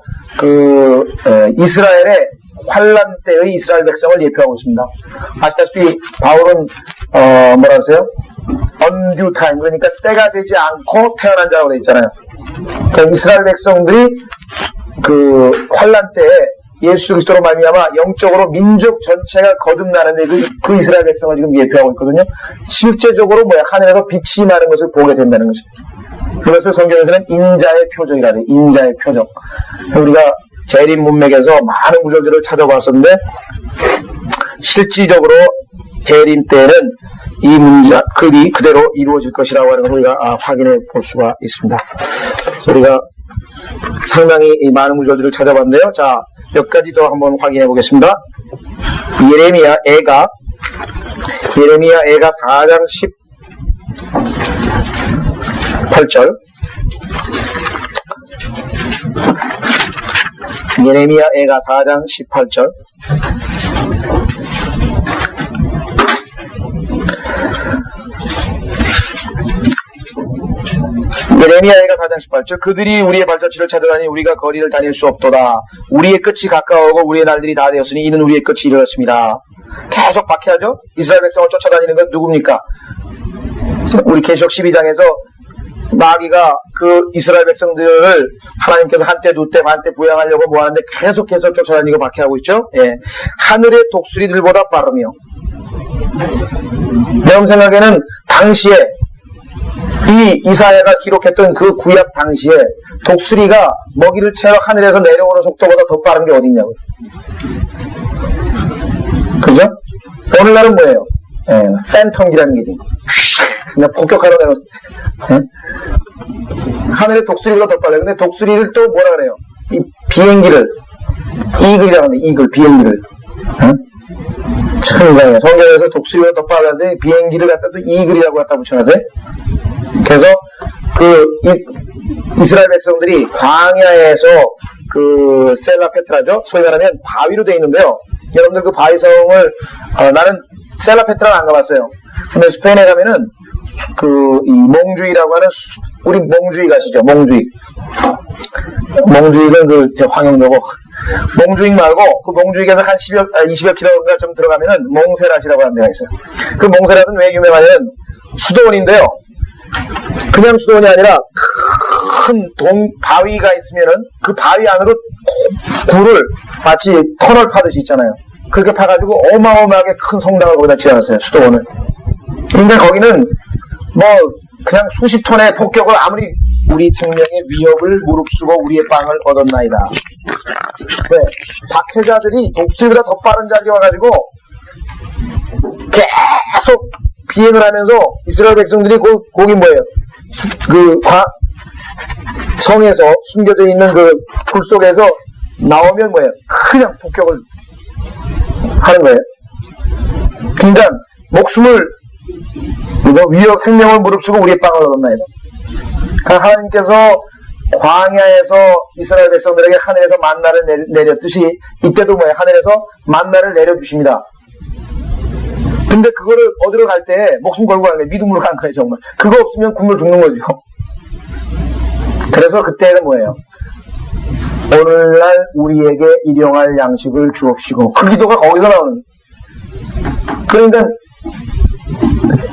이스라엘의 환란 때의 이스라엘 백성을 예표하고 있습니다. 아시다시피 바울은 뭐라 그러세요? undue time, 그러니까 때가 되지 않고 태어난 자라고 되어 있잖아요. 그러니까 이스라엘 백성들이 그 환란 때에 예수 그리스도로 말미암아 영적으로 민족 전체가 거듭나는데 그 이스라엘 백성을 지금 예표하고 있거든요. 실제적으로 하늘에서 빛이 나는 것을 보게 된다는 것입니다. 그것을 성경에서는 인자의 표적이라 해요. 인자의 표적. 우리가 재림 문맥에서 많은 구절들을 찾아봤었는데 실질적으로 재림 때는 이 문자 글이 그대로 이루어질 것이라고 하는 걸 우리가 확인해 볼 수가 있습니다. 그래서 우리가 상당히 많은 구절들을 찾아봤는데요. 자, 몇 가지 더 한번 확인해 보겠습니다. 예레미야 애가 4장 18절 예레미야 애가 4장 18절 예레미야가 4장 18절 그들이 우리의 발자취를 찾아다니 우리가 거리를 다닐 수 없도다. 우리의 끝이 가까워오고 우리의 날들이 다 되었으니 이는 우리의 끝이 이르렀습니다. 계속 박해하죠. 이스라엘 백성을 쫓아다니는 건 누굽니까? 우리 계시록 12장에서 마귀가 그 이스라엘 백성들을 하나님께서 한때 두때 반때 부양하려고 뭐하는데 계속 쫓아다니고 박해하고 있죠. 예. 하늘의 독수리들보다 빠르며 내 생각에는 당시에 이 이사야가 기록했던 그 구약 당시에 독수리가 먹이를 채러 하늘에서 내려오는 속도보다 더 빠른 게 어딨냐고. 그죠? 오늘날은 뭐예요? 팬텀기라는 게 있는 그냥 폭격하러 내려서 하늘에 독수리가 더 빨라요. 근데 독수리를 또 뭐라 그래요? 이 비행기를 이글이라고 하는데 이글 비행기를 참 이상해요. 성경에서 독수리가 더 빠르는데 비행기를 갖다 또 이글이라고 갖다 붙여놨어요. 그래서 그 이스라엘 백성들이 광야에서 그 셀라페트라죠. 소위 말하면 바위로 되어 있는데요. 여러분들 그 바위성을 나는 셀라페트라는 안 가봤어요. 근데 스페인에 가면은 그 이 몽주이라고 하는 우리 몽주이 가시죠. 몽주이. 몽주이는 그 황영도고 몽주익 말고 그 몽주익에서 한 20여 킬로가 좀 들어가면은 몽세랏이라고 하는 데가 있어요. 그 몽세랏은 왜 유명하냐면 수도원인데요. 그냥 수도원이 아니라 큰 바위가 있으면은 그 바위 안으로 굴을 마치 터널 파듯이 있잖아요. 그렇게 파가지고 어마어마하게 큰 성당을 거기다 지어놨어요. 수도원을. 근데 거기는 뭐 그냥 수십 톤의 폭격을 아무리 우리 생명의 위협을 무릅쓰고 우리의 빵을 얻었나이다. 왜? 박해자들이 독수리보다 더 빠른 자리에 와가지고 계속 비행을 하면서 이스라엘 백성들이 거기 뭐예요? 성에서 숨겨져 있는 그 불 속에서 나오면 뭐예요? 그냥 폭격을 하는 거예요. 그러니까 목숨을 위협 생명을 무릅쓰고 우리의 빵을 얻었나이다. 그러니까 하나님께서 광야에서 이스라엘 백성들에게 하늘에서 만나를 내렸듯이 이때도 뭐예요? 하늘에서 만나를 내려주십니다. 근데 그거를 얻으러 갈 때 목숨 걸고 가는 거예요. 믿음으로 가는 거예요. 정말. 그거 없으면 굶어 죽는 거죠. 그래서 그때는 뭐예요? 오늘날 우리에게 일용할 양식을 주옵시고 그 기도가 거기서 나오는 거예요. 그러니까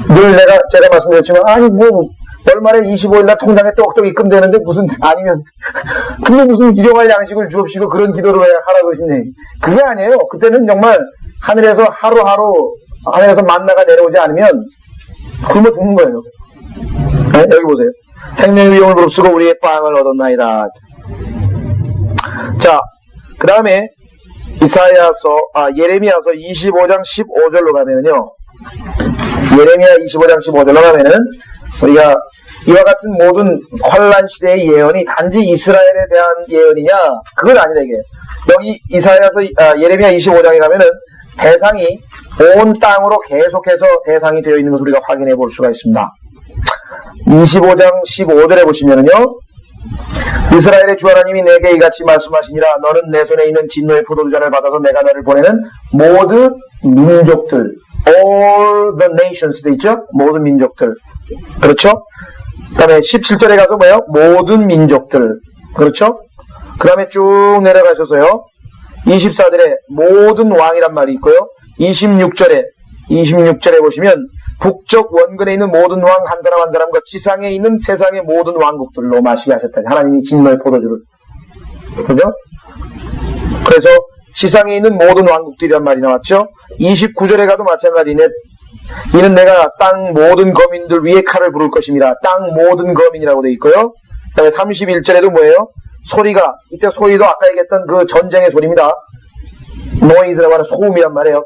늘 제가 말씀드렸지만 아니 뭐 월말에 25일날 통장에 떡떡 입금되는데 무슨 아니면 그게 무슨 일용할 양식을 주옵시고 그런 기도를 왜 하라 그러시네. 그게 아니에요. 그때는 정말 하늘에서 하루하루 하늘에서 만나가 내려오지 않으면 굶어 죽는 거예요. 네? 여기 보세요. 생명의 위험을 무릅쓰고 우리의 빵을 얻었나이다. 자, 그 다음에 예레미야서 25장 15절로 가면은요. 예레미야 25장 15절로 가면은 우리가 이와 같은 모든 환란 시대의 예언이 단지 이스라엘에 대한 예언이냐? 그건 아니다 이게. 여기 예레미야 25장에 가면은 대상이 온 땅으로 계속해서 대상이 되어 있는 것을 우리가 확인해 볼 수가 있습니다. 25장 15절에 보시면은요. 이스라엘의 주 하나님이 내게 이같이 말씀하시니라. 너는 내 손에 있는 진노의 포도주잔을 받아서 내가 너를 보내는 모든 민족들 all the nations 돼 있죠? 모든 민족들. 그렇죠? 그 다음에 17절에 가서 뭐예요? 모든 민족들. 그렇죠? 그 다음에 쭉 내려가셔서요. 24절에 모든 왕이란 말이 있고요. 26절에 보시면 북쪽 원근에 있는 모든 왕 한 사람 한 사람과 지상에 있는 세상의 모든 왕국들로 마시게 하셨다. 하나님이 진노의 포도주를. 그죠? 그래서 지상에 있는 모든 왕국들이란 말이 나왔죠. 29절에 가도 마찬가지네. 이는 내가 땅 모든 거민들 위에 칼을 부를 것입니다. 땅 모든 거민이라고 되어 있고요. 그 다음에 31절에도 뭐예요? 소리가, 이때 소리도 아까 얘기했던 그 전쟁의 소리입니다. 노이즈라고 하는 소음이란 말이에요.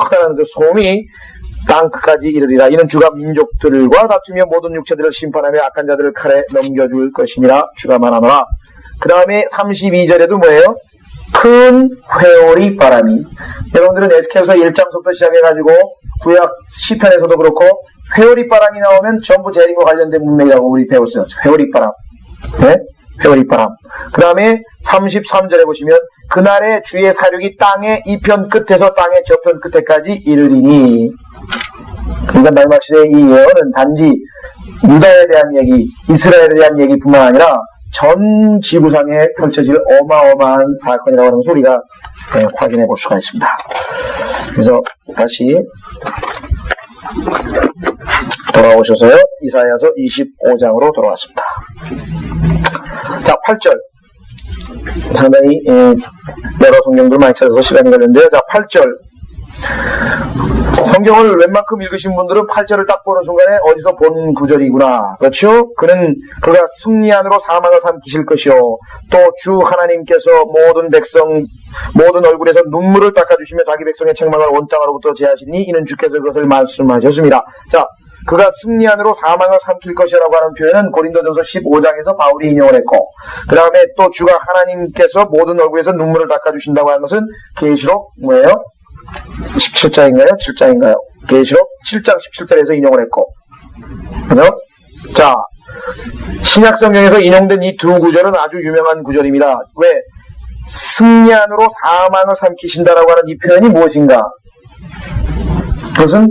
크다는 그 소음이 땅 끝까지 이르리라. 이는 주가 민족들과 다투며 모든 육체들을 심판하며 악한 자들을 칼에 넘겨줄 것이니라. 주가 말하노라. 그 다음에 32절에도 뭐예요? 큰 회오리 바람이. 여러분들은 에스겔서 1장부터 시작해가지고 구약 시편에서도 그렇고 회오리 바람이 나오면 전부 재림과 관련된 문맥이라고 우리 배웠어요. 회오리 바람. 네? 회오리 바람. 그 다음에 33절에 보시면 그날에 주의 사륙이 땅의 이편 끝에서 땅의 저편 끝에까지 이르리니. 그러니까 마지막 시대의 이 예언은 단지 유다에 대한 얘기, 이스라엘에 대한 얘기뿐만 아니라 전 지구상에 펼쳐질 어마어마한 사건이라고 하는 것을 우리가 확인해 볼 수가 있습니다. 그래서 다시 돌아오셔서요. 이사야서 25장으로 돌아왔습니다. 자, 8절. 상당히 여러 성경들 많이 찾아서 시간이 걸렸는데요. 자, 8절. 성경을 웬만큼 읽으신 분들은 8절을 딱 보는 순간에 어디서 본 구절이구나. 그렇죠? 그가 승리 안으로 사망을 삼키실 것이요. 또 주 하나님께서 모든 백성, 모든 얼굴에서 눈물을 닦아주시며 자기 백성의 책망을 온 땅으로부터 제하시니 이는 주께서 그것을 말씀하셨습니다. 자, 그가 승리 안으로 사망을 삼킬 것이라고 하는 표현은 고린도전서 15장에서 바울이 인용을 했고, 그 다음에 또 주가 하나님께서 모든 얼굴에서 눈물을 닦아주신다고 하는 것은 계시록 뭐예요? 17장인가요? 7장인가요? 계시록 7장 17절에서 인용을 했고, 그죠? 자, 신약 성경에서 인용된 이 두 구절은 아주 유명한 구절입니다. 왜? 승리 안으로 사망을 삼키신다라고 하는 이 표현이 무엇인가? 그것은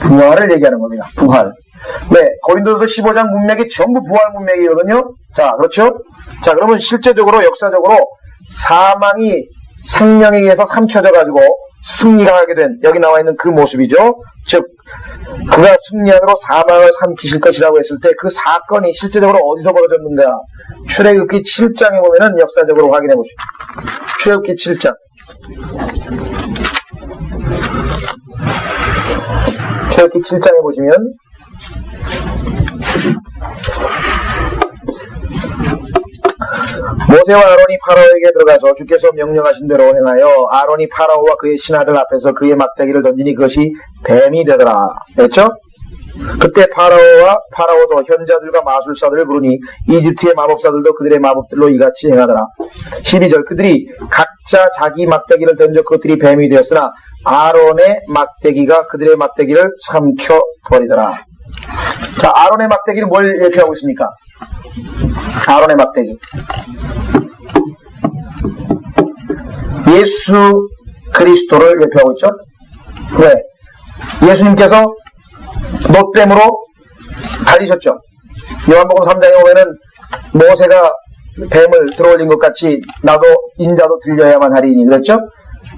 부활을 얘기하는 겁니다. 부활. 네, 고린도서 15장 문맥이 전부 부활 문맥이거든요. 자, 그렇죠? 자, 그러면 실제적으로, 역사적으로 사망이 생명에 의해서 삼켜져가지고 승리가 하게 된, 여기 나와 있는 그 모습이죠. 즉, 그가 승리 안으로 사망을 삼키실 것이라고 했을 때 그 사건이 실제적으로 어디서 벌어졌는가? 출애굽기 7장에 보면은 역사적으로 확인해 보십시오. 출애굽기 7장. 출애굽기 7장에 보시면 모세와 아론이 파라오에게 들어가서 주께서 명령하신 대로 행하여 아론이 파라오와 그의 신하들 앞에서 그의 막대기를 던지니 그것이 뱀이 되더라. 됐죠? 그때 파라오도 현자들과 마술사들을 부르니 이집트의 마법사들도 그들의 마법들로 이같이 행하더라. 12절 그들이 각자 자기 막대기를 던져 그것들이 뱀이 되었으나 아론의 막대기가 그들의 막대기를 삼켜버리더라. 자, 아론의 막대기는 뭘 예표하고 있습니까? 아론의 막대기. 예수 그리스도를 예표하고 있죠? 왜? 예수님께서 놋뱀으로 달리셨죠? 요한복음 3장에 보면은 모세가 뱀을 들어올린 것 같이 나도 인자도 들려야만 하리니 그랬죠?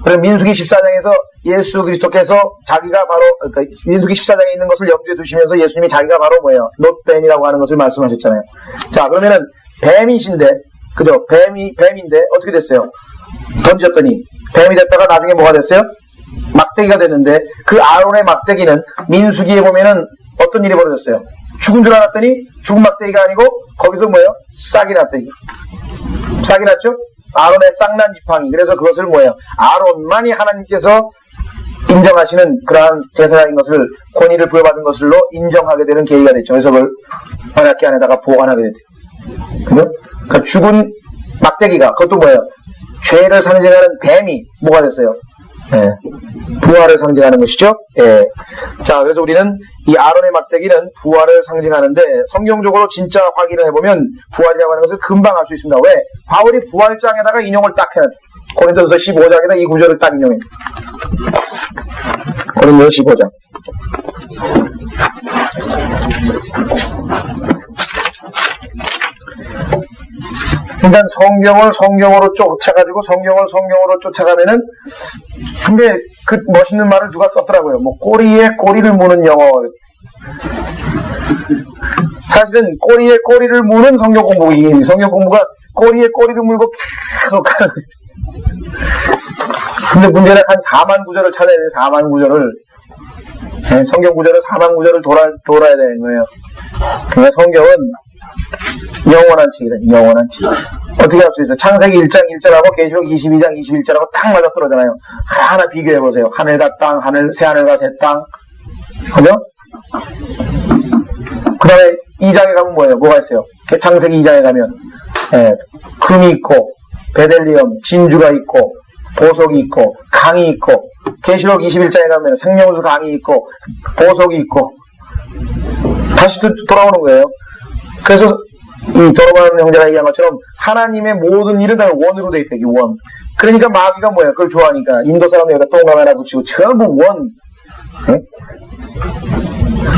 그리고 민수기 14장에서 예수 그리스도께서 자기가 바로, 그러니까 민수기 14장에 있는 것을 염두에 두시면서 예수님이 자기가 바로 뭐예요? 놋뱀이라고 하는 것을 말씀하셨잖아요. 자, 그러면은 뱀이신데, 그죠? 뱀인데 어떻게 됐어요? 던졌더니 뱀이 됐다가 나중에 뭐가 됐어요? 막대기가 됐는데 그 아론의 막대기는 민수기에 보면은 어떤 일이 벌어졌어요? 죽은 줄 알았더니 죽은 막대기가 아니고 거기서 뭐예요? 싹이 났대기. 싹이 났죠? 아론의 싹난 지팡이. 그래서 그것을 뭐예요? 아론만이 하나님께서 인정하시는 그러한 제사장인 것을 권위를 부여받은 것으로 인정하게 되는 계기가 됐죠. 그래서 그걸 언약궤 안에다가 보관하게 됐대요. 그죠? 그러니까 죽은 막대기가 그것도 뭐예요? 죄를 상징하는 뱀이 뭐가 됐어요? 예, 부활을 상징하는 것이죠. 예. 자, 그래서 우리는 이 아론의 막대기는 부활을 상징하는데 성경적으로 진짜 확인을 해보면 부활이라고 하는 것을 금방 알 수 있습니다. 왜? 바울이 부활장에다가 인용을 딱 해놨어요. 고린도서 15장에다 이 구절을 딱 인용해. 고린도서 15장. 그러니까 성경을 성경으로 쫓아가지고 성경을 성경으로 쫓아가면은 근데 그 멋있는 말을 누가 썼더라고요. 뭐 꼬리에 꼬리를 무는 영어. 사실은 꼬리에 꼬리를 무는 성경 공부이 성경 공부가 꼬리에 꼬리를 물고 계속 가는. 근데 문제는 한 4만 구절을 찾아야 돼요. 4만 구절을. 네, 성경 구절을 4만 구절을 돌아야 되는 거예요. 그러니까 성경은 영원한 책이다. 영원한 책. 어떻게 할 수 있어요? 창세기 1장 1절하고 계시록 22장 21절하고 딱 맞아떨어지잖아요. 하나하나 비교해보세요. 하늘과 땅, 새하늘과 새 땅. 그죠? 그 다음에 2장에 가면 뭐예요? 뭐가 있어요? 창세기 2장에 가면 금이 있고 베델리엄, 진주가 있고 보석이 있고 강이 있고 계시록 21장에 가면 생명수 강이 있고 보석이 있고 다시 또 돌아오는 거예요. 그래서 이 도로만 형제가 얘기한 것처럼 하나님의 모든 일은 다 원으로 돼 있다. 원. 그러니까 마귀가 뭐야? 그걸 좋아하니까 인도 사람들 여기다 동감 하나 붙이고 전부 원. 네?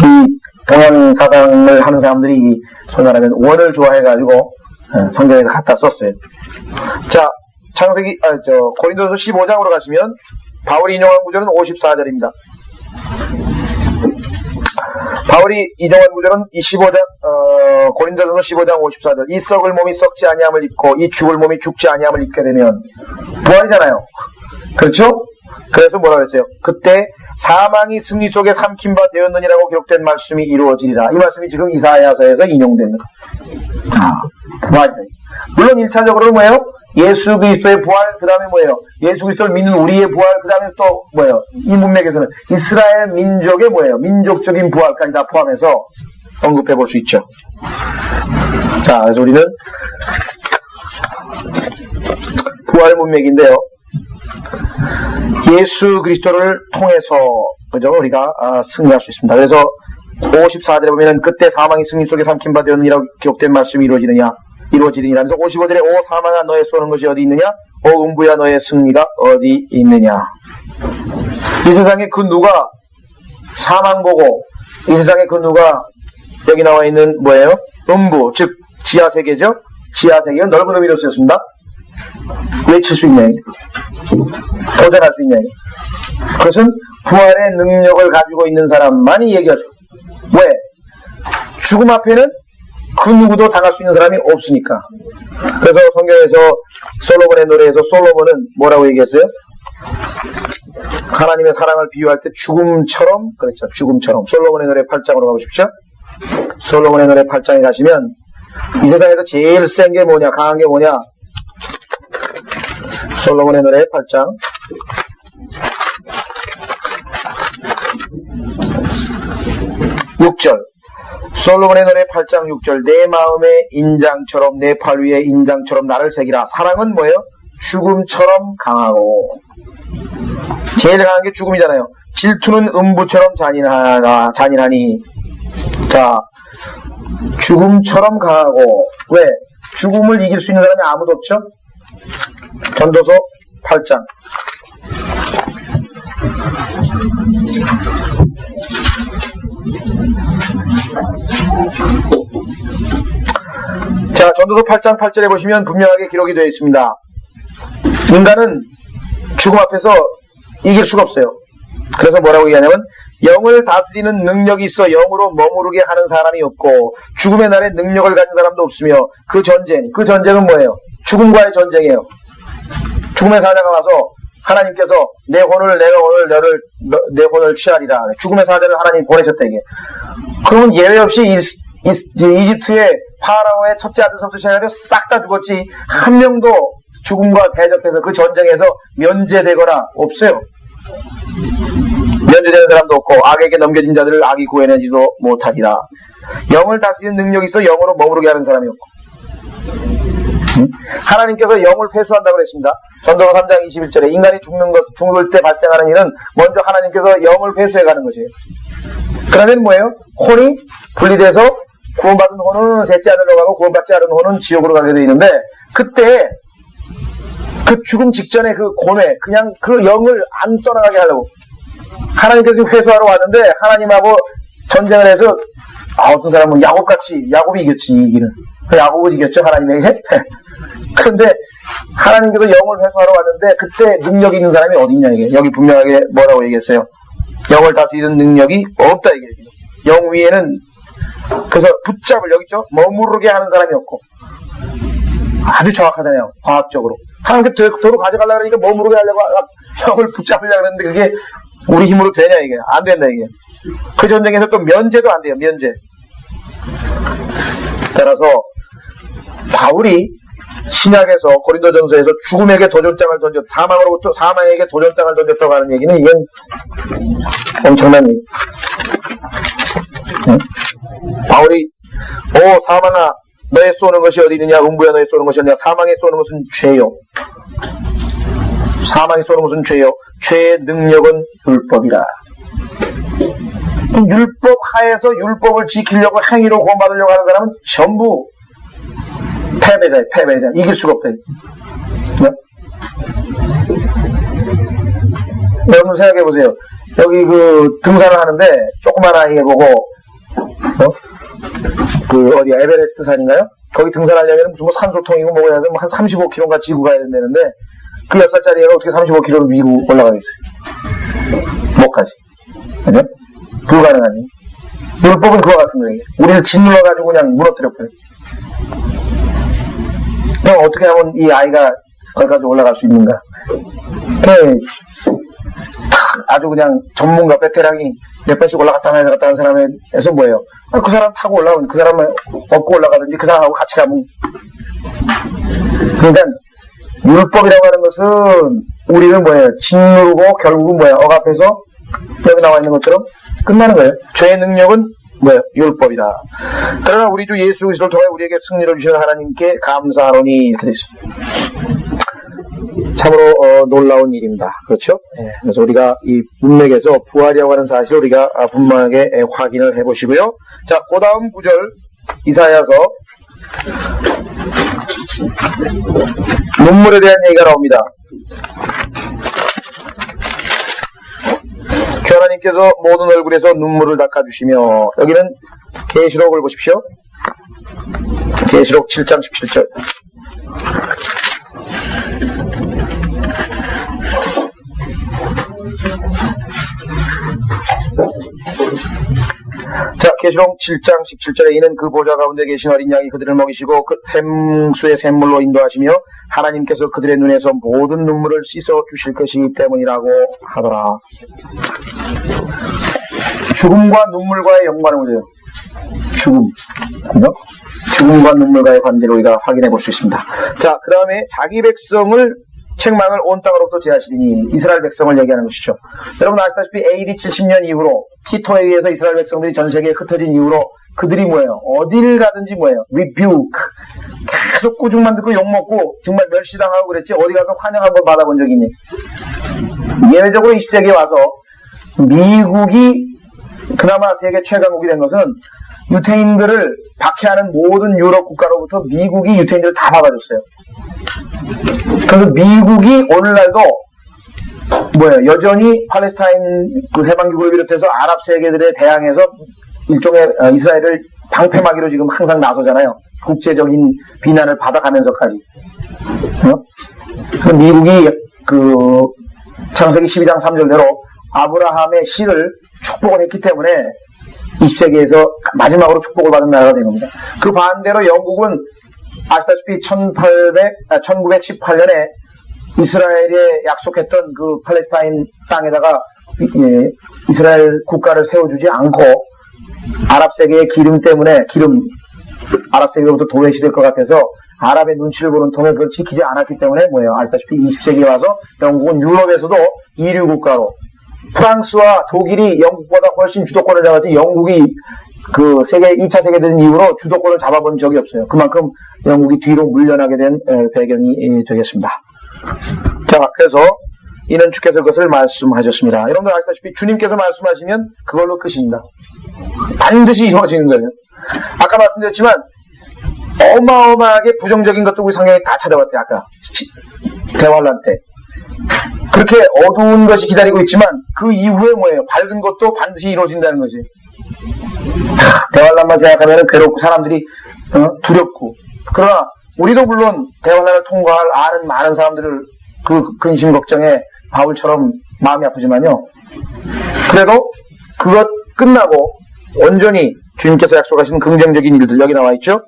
이 동양 사상을 하는 사람들이 소위 말하면 원을 좋아해가지고 성경에 갖다 썼어요. 자, 고린도서 15장으로 가시면 바울이 인용한 구절은 54절입니다. 바울이 인용한 구절은 이 15장, 고린도전서 15장 54절. 이 썩을 몸이 썩지 아니함을 입고 이 죽을 몸이 죽지 아니함을 입게 되면 부활이잖아요. 그렇죠? 그래서 뭐라 그랬어요? 그때 사망이 승리 속에 삼킨 바 되었느니라고 기록된 말씀이 이루어지리라. 이 말씀이 지금 이사야서에서 인용되는 부활이다. 물론 1차적으로는 뭐예요? 예수 그리스도의 부활, 그 다음에 뭐예요? 예수 그리스도를 믿는 우리의 부활, 그 다음에 또 뭐예요? 이 문맥에서는 이스라엘 민족의 뭐예요? 민족적인 부활까지 다 포함해서 언급해 볼 수 있죠. 자, 그래서 우리는 부활 문맥인데요. 예수 그리스도를 통해서 그죠? 우리가 승리할 수 있습니다. 그래서 54절에 보면은 그때 사망이 승리 속에 삼킨 바 되었느니라고 기록된 말씀이 이루어지리라. 그래서 55절에 오 사망아 너의 쏘는 것이 어디 있느냐? 오 음부야 너의 승리가 어디 있느냐? 이 세상에 그 누가 사망 보고 이 세상에 그 누가 여기 나와 있는 뭐예요? 음부, 즉 지하세계죠? 지하세계가 넓은 의미로 쓰였습니다. 외칠 수 있냐? 도전할 수 있냐? 그것은 부활의 능력을 가지고 있는 사람만이 얘기할 수. 왜? 죽음 앞에는 그 누구도 당할 수 있는 사람이 없으니까. 그래서 성경에서 솔로몬의 노래에서 솔로몬은 뭐라고 얘기했어요? 하나님의 사랑을 비유할 때 죽음처럼, 그렇죠. 죽음처럼. 솔로몬의 노래 8장으로 가보십시오. 솔로몬의 노래 8장에 가시면 이 세상에서 제일 센 게 뭐냐, 강한 게 뭐냐? 솔로몬의 노래 8장 6절. 솔로몬의 노래 8장 6절. 내 마음의 인장처럼 내 팔 위에 인장처럼 나를 새기라. 사랑은 뭐예요? 죽음처럼 강하고. 제일 강한 게 죽음이잖아요. 질투는 음부처럼 잔인하니. 자, 죽음처럼 강하고. 왜? 죽음을 이길 수 있는 사람이 아무도 없죠? 전도서 8장. 자, 전도서 8장 8절에 보시면 분명하게 기록이 되어 있습니다. 인간은 죽음 앞에서 이길 수가 없어요. 그래서 뭐라고 얘기하냐면 영을 다스리는 능력이 있어 영으로 머무르게 하는 사람이 없고 죽음의 날에 능력을 가진 사람도 없으며 그 전쟁은 뭐예요? 죽음과의 전쟁이에요. 죽음의 사자가 와서 하나님께서 내 혼을 내가 오늘 내 혼을 취하리라. 죽음의 사자를 하나님이 보내셨다 이게. 그러면 예외 없이 이집트의 파라오의 첫째 아들서부터 시작해서 싹 다 죽었지 한 명도 죽음과 대적해서 그 전쟁에서 면제되거나 없어요. 면제되는 사람도 없고 악에게 넘겨진 자들을 악이 구해내지도 못하리라. 영을 다스리는 능력이 있어 영으로 머무르게 하는 사람이 없고 하나님께서 영을 회수한다고 그랬습니다. 전도서 3장 21절에 인간이 죽을 때 발생하는 일은 먼저 하나님께서 영을 회수해가는 것이에요. 그러면 뭐예요? 혼이 분리돼서 구원받은 혼은 셋째 하늘로 가고 구원받지 않은 혼은 지옥으로 가게 되어 있는데 그때 그 죽음 직전에 그 고뇌 그냥 그 영을 안 떠나가게 하려고 하나님께서 회수하러 왔는데 하나님하고 전쟁을 해서 어떤 사람은 야곱이 이겼지 이기는 야곱을 이겼죠 하나님에게. 그런데 하나님께서 영을 회수하러 왔는데 그때 능력이 있는 사람이 어디 있냐 이게 여기 분명하게 뭐라고 얘기했어요? 영을 다스리는 능력이 없다 이게 영 위에는 그래서 붙잡을 여기 있죠 머무르게 하는 사람이 없고 아주 정확하잖아요 과학적으로 하나님께서 도로 가져가려고 그러니까 머무르게 하려고 영을 붙잡으려고 그랬는데 그게 우리 힘으로 되냐 이게 안 된다 이게 그 전쟁에서 또 면제도 안 돼요 면제. 따라서 바울이 신약에서 고린도전서에서 죽음에게 도전장을 던졌 사망으로부터 사망에게 도전장을 던졌다고 하는 얘기는 이건 엄청난 얘기. 바울이 오 사망아 너의 쏘는 것이 어디 있느냐 음부야 너의 쏘는 것이 어디냐 사망에 쏘는 것은 죄요. 사망에 쏘는 것은 죄요. 죄의 능력은 율법이라. 율법 하에서 율법을 지키려고 행위로 구원받으려고 하는 사람은 전부 패배자. 이길 수가 없다. 네? 여러분 생각해보세요. 여기 그 등산을 하는데 조그만 아이 보고 그 어디야 에베레스트 산인가요? 거기 등산하려면 무슨 뭐 산소통이고 뭐고 해야 한 35km인가 지고 가야 된다는데 그 10살짜리 애가 어떻게 35km를 미고 올라가겠어요? 못 가지. 그죠? 불가능하니. 율법은 그와 같은 거예요. 우리를 짓눌러가지고 그냥 무너뜨렸거든요. 그럼 어떻게 하면 이 아이가 거기까지 올라갈 수 있는가? 다 아주 그냥 전문가 베테랑이 몇 번씩 올라갔다 내려갔다 하는 사람에서 뭐예요? 그 사람 타고 올라오면 그 사람을 업고 올라가든지 그 사람하고 같이 가면. 그러니까 율법이라고 하는 것은 우리를 뭐예요? 짓누르고 결국은 뭐예요? 억압해서 여기 나와 있는 것처럼 끝나는 거예요. 죄의 능력은 뭐예요? 율법이다. 그러나 우리 주 예수 그리스도를 통해 우리에게 승리를 주시는 하나님께 감사하노니 이렇게 되어 있습니다. 참으로 놀라운 일입니다. 그렇죠? 네. 그래서 우리가 이 문맥에서 부활이라고 하는 사실을 우리가 분명하게 확인을 해보시고요. 자, 그 다음 구절 이사야서 눈물에 대한 얘기가 나옵니다. 주 하나님께서 모든 얼굴에서 눈물을 닦아주시며, 여기는 계시록을 보십시오. 계시록 7장 17절. 자, 계시록 7장 17절에 이는 그 보좌 가운데 계신 어린 양이 그들을 먹이시고 그 샘수의 샘물로 인도하시며 하나님께서 그들의 눈에서 모든 눈물을 씻어 주실 것이기 때문이라고 하더라. 죽음과 눈물과의 연관은 뭐예요? 죽음. 죽음과 눈물과의 관계를 우리가 확인해 볼 수 있습니다. 자, 그 다음에 자기 백성을 책망을 온 땅으로부터 제하시리니 이스라엘 백성을 얘기하는 것이죠. 여러분 아시다시피 AD 70년 이후로 티토에 의해서 이스라엘 백성들이 전 세계에 흩어진 이후로 그들이 뭐예요? 어디를 가든지 뭐예요? rebuke. 계속 꾸중만 듣고 욕먹고 정말 멸시당하고 그랬지 어디 가서 환영 한번 받아본 적이 있니? 예외적으로 20세기에 와서 미국이 그나마 세계 최강국이 된 것은 유태인들을 박해하는 모든 유럽 국가로부터 미국이 유태인들을 다 받아줬어요. 그래서 미국이 오늘날도 뭐예요? 여전히 팔레스타인 그 해방기구를 비롯해서 아랍 세계들에 대항해서 일종의 이스라엘을 방패막이로 지금 항상 나서잖아요. 국제적인 비난을 받아가면서까지. 그래서 미국이 그 창세기 12장 3절대로 아브라함의 씨를 축복을 했기 때문에 20세기에서 마지막으로 축복을 받은 나라가 된 겁니다. 그 반대로 영국은 아시다시피 1918년에 이스라엘에 약속했던 그 팔레스타인 땅에다가 이스라엘 국가를 세워주지 않고 아랍 세계의 기름 때문에 아랍 세계로부터 도외시될 것 같아서 아랍의 눈치를 보는 통에 그걸 지키지 않았기 때문에 뭐예요? 아시다시피 20세기에 와서 영국은 유럽에서도 이류 국가로 프랑스와 독일이 영국보다 훨씬 주도권을 잡았지 영국이 그 2차 세계대전 이후로 주도권을 잡아본 적이 없어요. 그만큼 영국이 뒤로 물려나게 된 배경이 되겠습니다. 자, 그래서 이는 주께서 그것을 말씀하셨습니다. 여러분들 아시다시피 주님께서 말씀하시면 그걸로 끝입니다. 반드시 이루어지는 거예요. 아까 말씀드렸지만 어마어마하게 부정적인 것도 우리 성경에 다 찾아봤대요. 아까 대환란 때. 그렇게 어두운 것이 기다리고 있지만 그 이후에 뭐예요? 밝은 것도 반드시 이루어진다는 거지. 대환란만 생각하면 괴롭고 사람들이 두렵고 그러나 우리도 물론 대환란을 통과할 아는 많은 사람들을 그 근심 걱정에 바울처럼 마음이 아프지만요. 그래도 그것 끝나고 온전히 주님께서 약속하신 긍정적인 일들 여기 나와 있죠.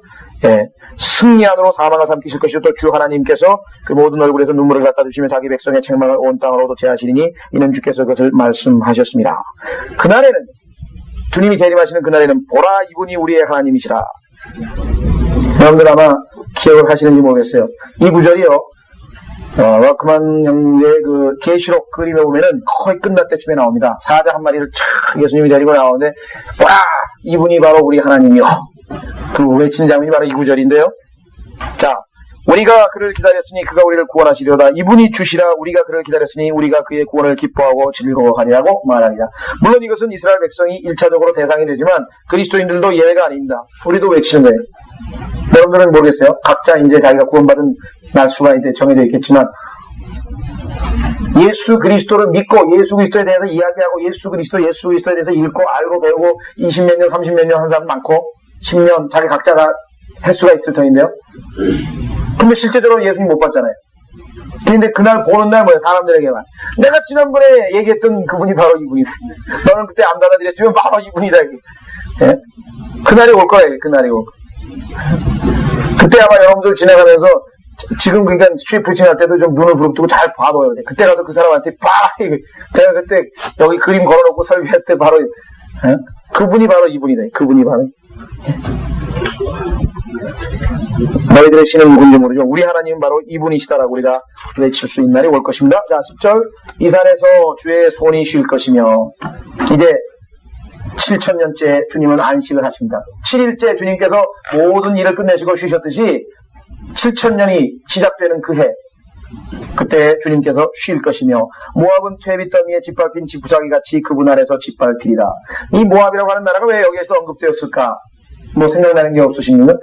예, 승리 안으로 사망을 삼키실 것이요 또 주 하나님께서 그 모든 얼굴에서 눈물을 닦아주시며 자기 백성의 책망을 온 땅으로도 제하시리니 이는 주께서 그것을 말씀하셨습니다. 그날에는 주님이 재림하시는 그날에는 보라 이분이 우리의 하나님이시라. 여러분들 아마 기억을 하시는지 모르겠어요. 이 구절이요. 워크만 형제의 그 계시록 그림에 보면은 거의 끝날 때쯤에 나옵니다. 사자 한 마리를 촥 예수님이 데리고 나오는데 보라 이분이 바로 우리 하나님이요. 그 외친 장면이 바로 이 구절인데요. 자, 우리가 그를 기다렸으니 그가 우리를 구원하시려다. 이분이 주시라. 우리가 그를 기다렸으니 우리가 그의 구원을 기뻐하고 즐거워하리라고 말하리라. 물론 이것은 이스라엘 백성이 1차적으로 대상이 되지만 그리스도인들도 예외가 아닙니다. 우리도 외치는 거예요. 여러분들은 모르겠어요. 각자 이제 자기가 구원받은 날수가 이제 정해져 있겠지만 예수 그리스도를 믿고 예수 그리스도에 대해서 이야기하고 예수 그리스도에 대해서 읽고 알고 배우고 20몇 년 30몇 년 한 사람 많고 10년 자기 각자 다 횟수가 있을 터인데요. 근데 실제적으로 예수님 못 봤잖아요. 그런데 그날 보는 날 뭐예요? 사람들에게만 내가 지난번에 얘기했던 그분이 바로 이분이다. 너는 그때 안 받아들였지만 바로 이분이다. 예? 그날이 올 거예요. 그날이 올 거예요. 그때 아마 여러분들 지나가면서 지금 그러니까 스트릿 프리칭 할 때도 좀 눈을 부릅뜨고 잘 봐둬요. 그때 가서 그 사람한테 내가 그때 여기 그림 걸어놓고 설교할 때 바로 그분이 바로 이분이다. 그분이 바로 너희들의 신은 누군지 모르죠. 우리 하나님은 바로 이분이시다라고 우리가 외칠 수 있는 날이 올 것입니다. 자, 10절 이 산에서 주의 손이 쉴 것이며 이제 7,000년째 주님은 안식을 하십니다. 7일째 주님께서 모든 일을 끝내시고 쉬셨듯이 7,000년이 시작되는 그 해 그때 주님께서 쉴 것이며 모압은 퇴비더미에 짓밟힌 지푸자기 같이 그분 아래서 짓밟히리라. 이 모압이라고 하는 나라가 왜 여기에서 언급되었을까? 뭐 생각나는 게 없으시면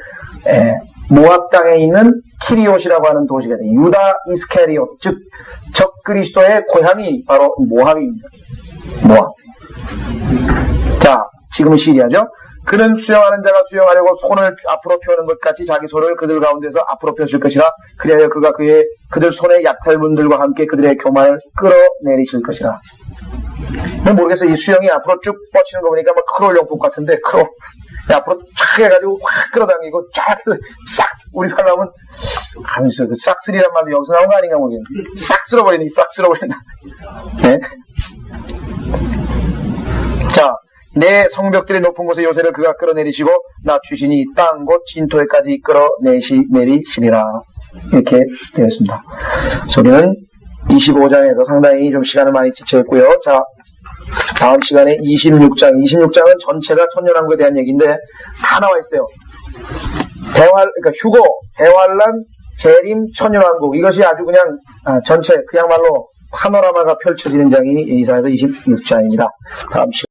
모압 땅에 있는 키리옷이라고 하는 도시가 돼요. 유다 이스케리옷, 즉 적그리스도의 고향이 바로 모압입니다. 모압. 자, 지금은 시리아죠. 그는 수영하는 자가 수영하려고 손을 앞으로 펴는 것 같이 자기 손을 그들 가운데서 앞으로 펴실 것이라. 그래야 그가 그들 손의 약탈분들과 함께 그들의 교만을 끌어내리실 것이라. 모르겠어요. 이 수영이 앞으로 쭉 뻗치는 거 보니까 막 크롤 용품 같은데 크롤 앞으로 쫙 해가지고 확 끌어당기고 쫙 싹 우리 말로 하면 가면서 그 싹쓸이란 말도 여기서 나온 거 아닌가 모르겠는데 싹 쓸어버리니 싹 쓸어버린다. 네? 자, 내 성벽들의 높은 곳에 요새를 그가 끌어내리시고 낮추시니 땅 곧 진토에까지 끌어내리시리라. 이렇게 되어 있습니다. 우리는 25장에서 상당히 좀 시간을 많이 지체했고요. 자, 다음 시간에 26장은 전체가 천년왕국에 대한 얘기인데 다 나와 있어요. 그러니까 휴고, 대환란, 재림, 천년왕국 이것이 아주 그냥 전체 그야말로 파노라마가 펼쳐지는 장이 이사야서 26장입니다. 다음 시간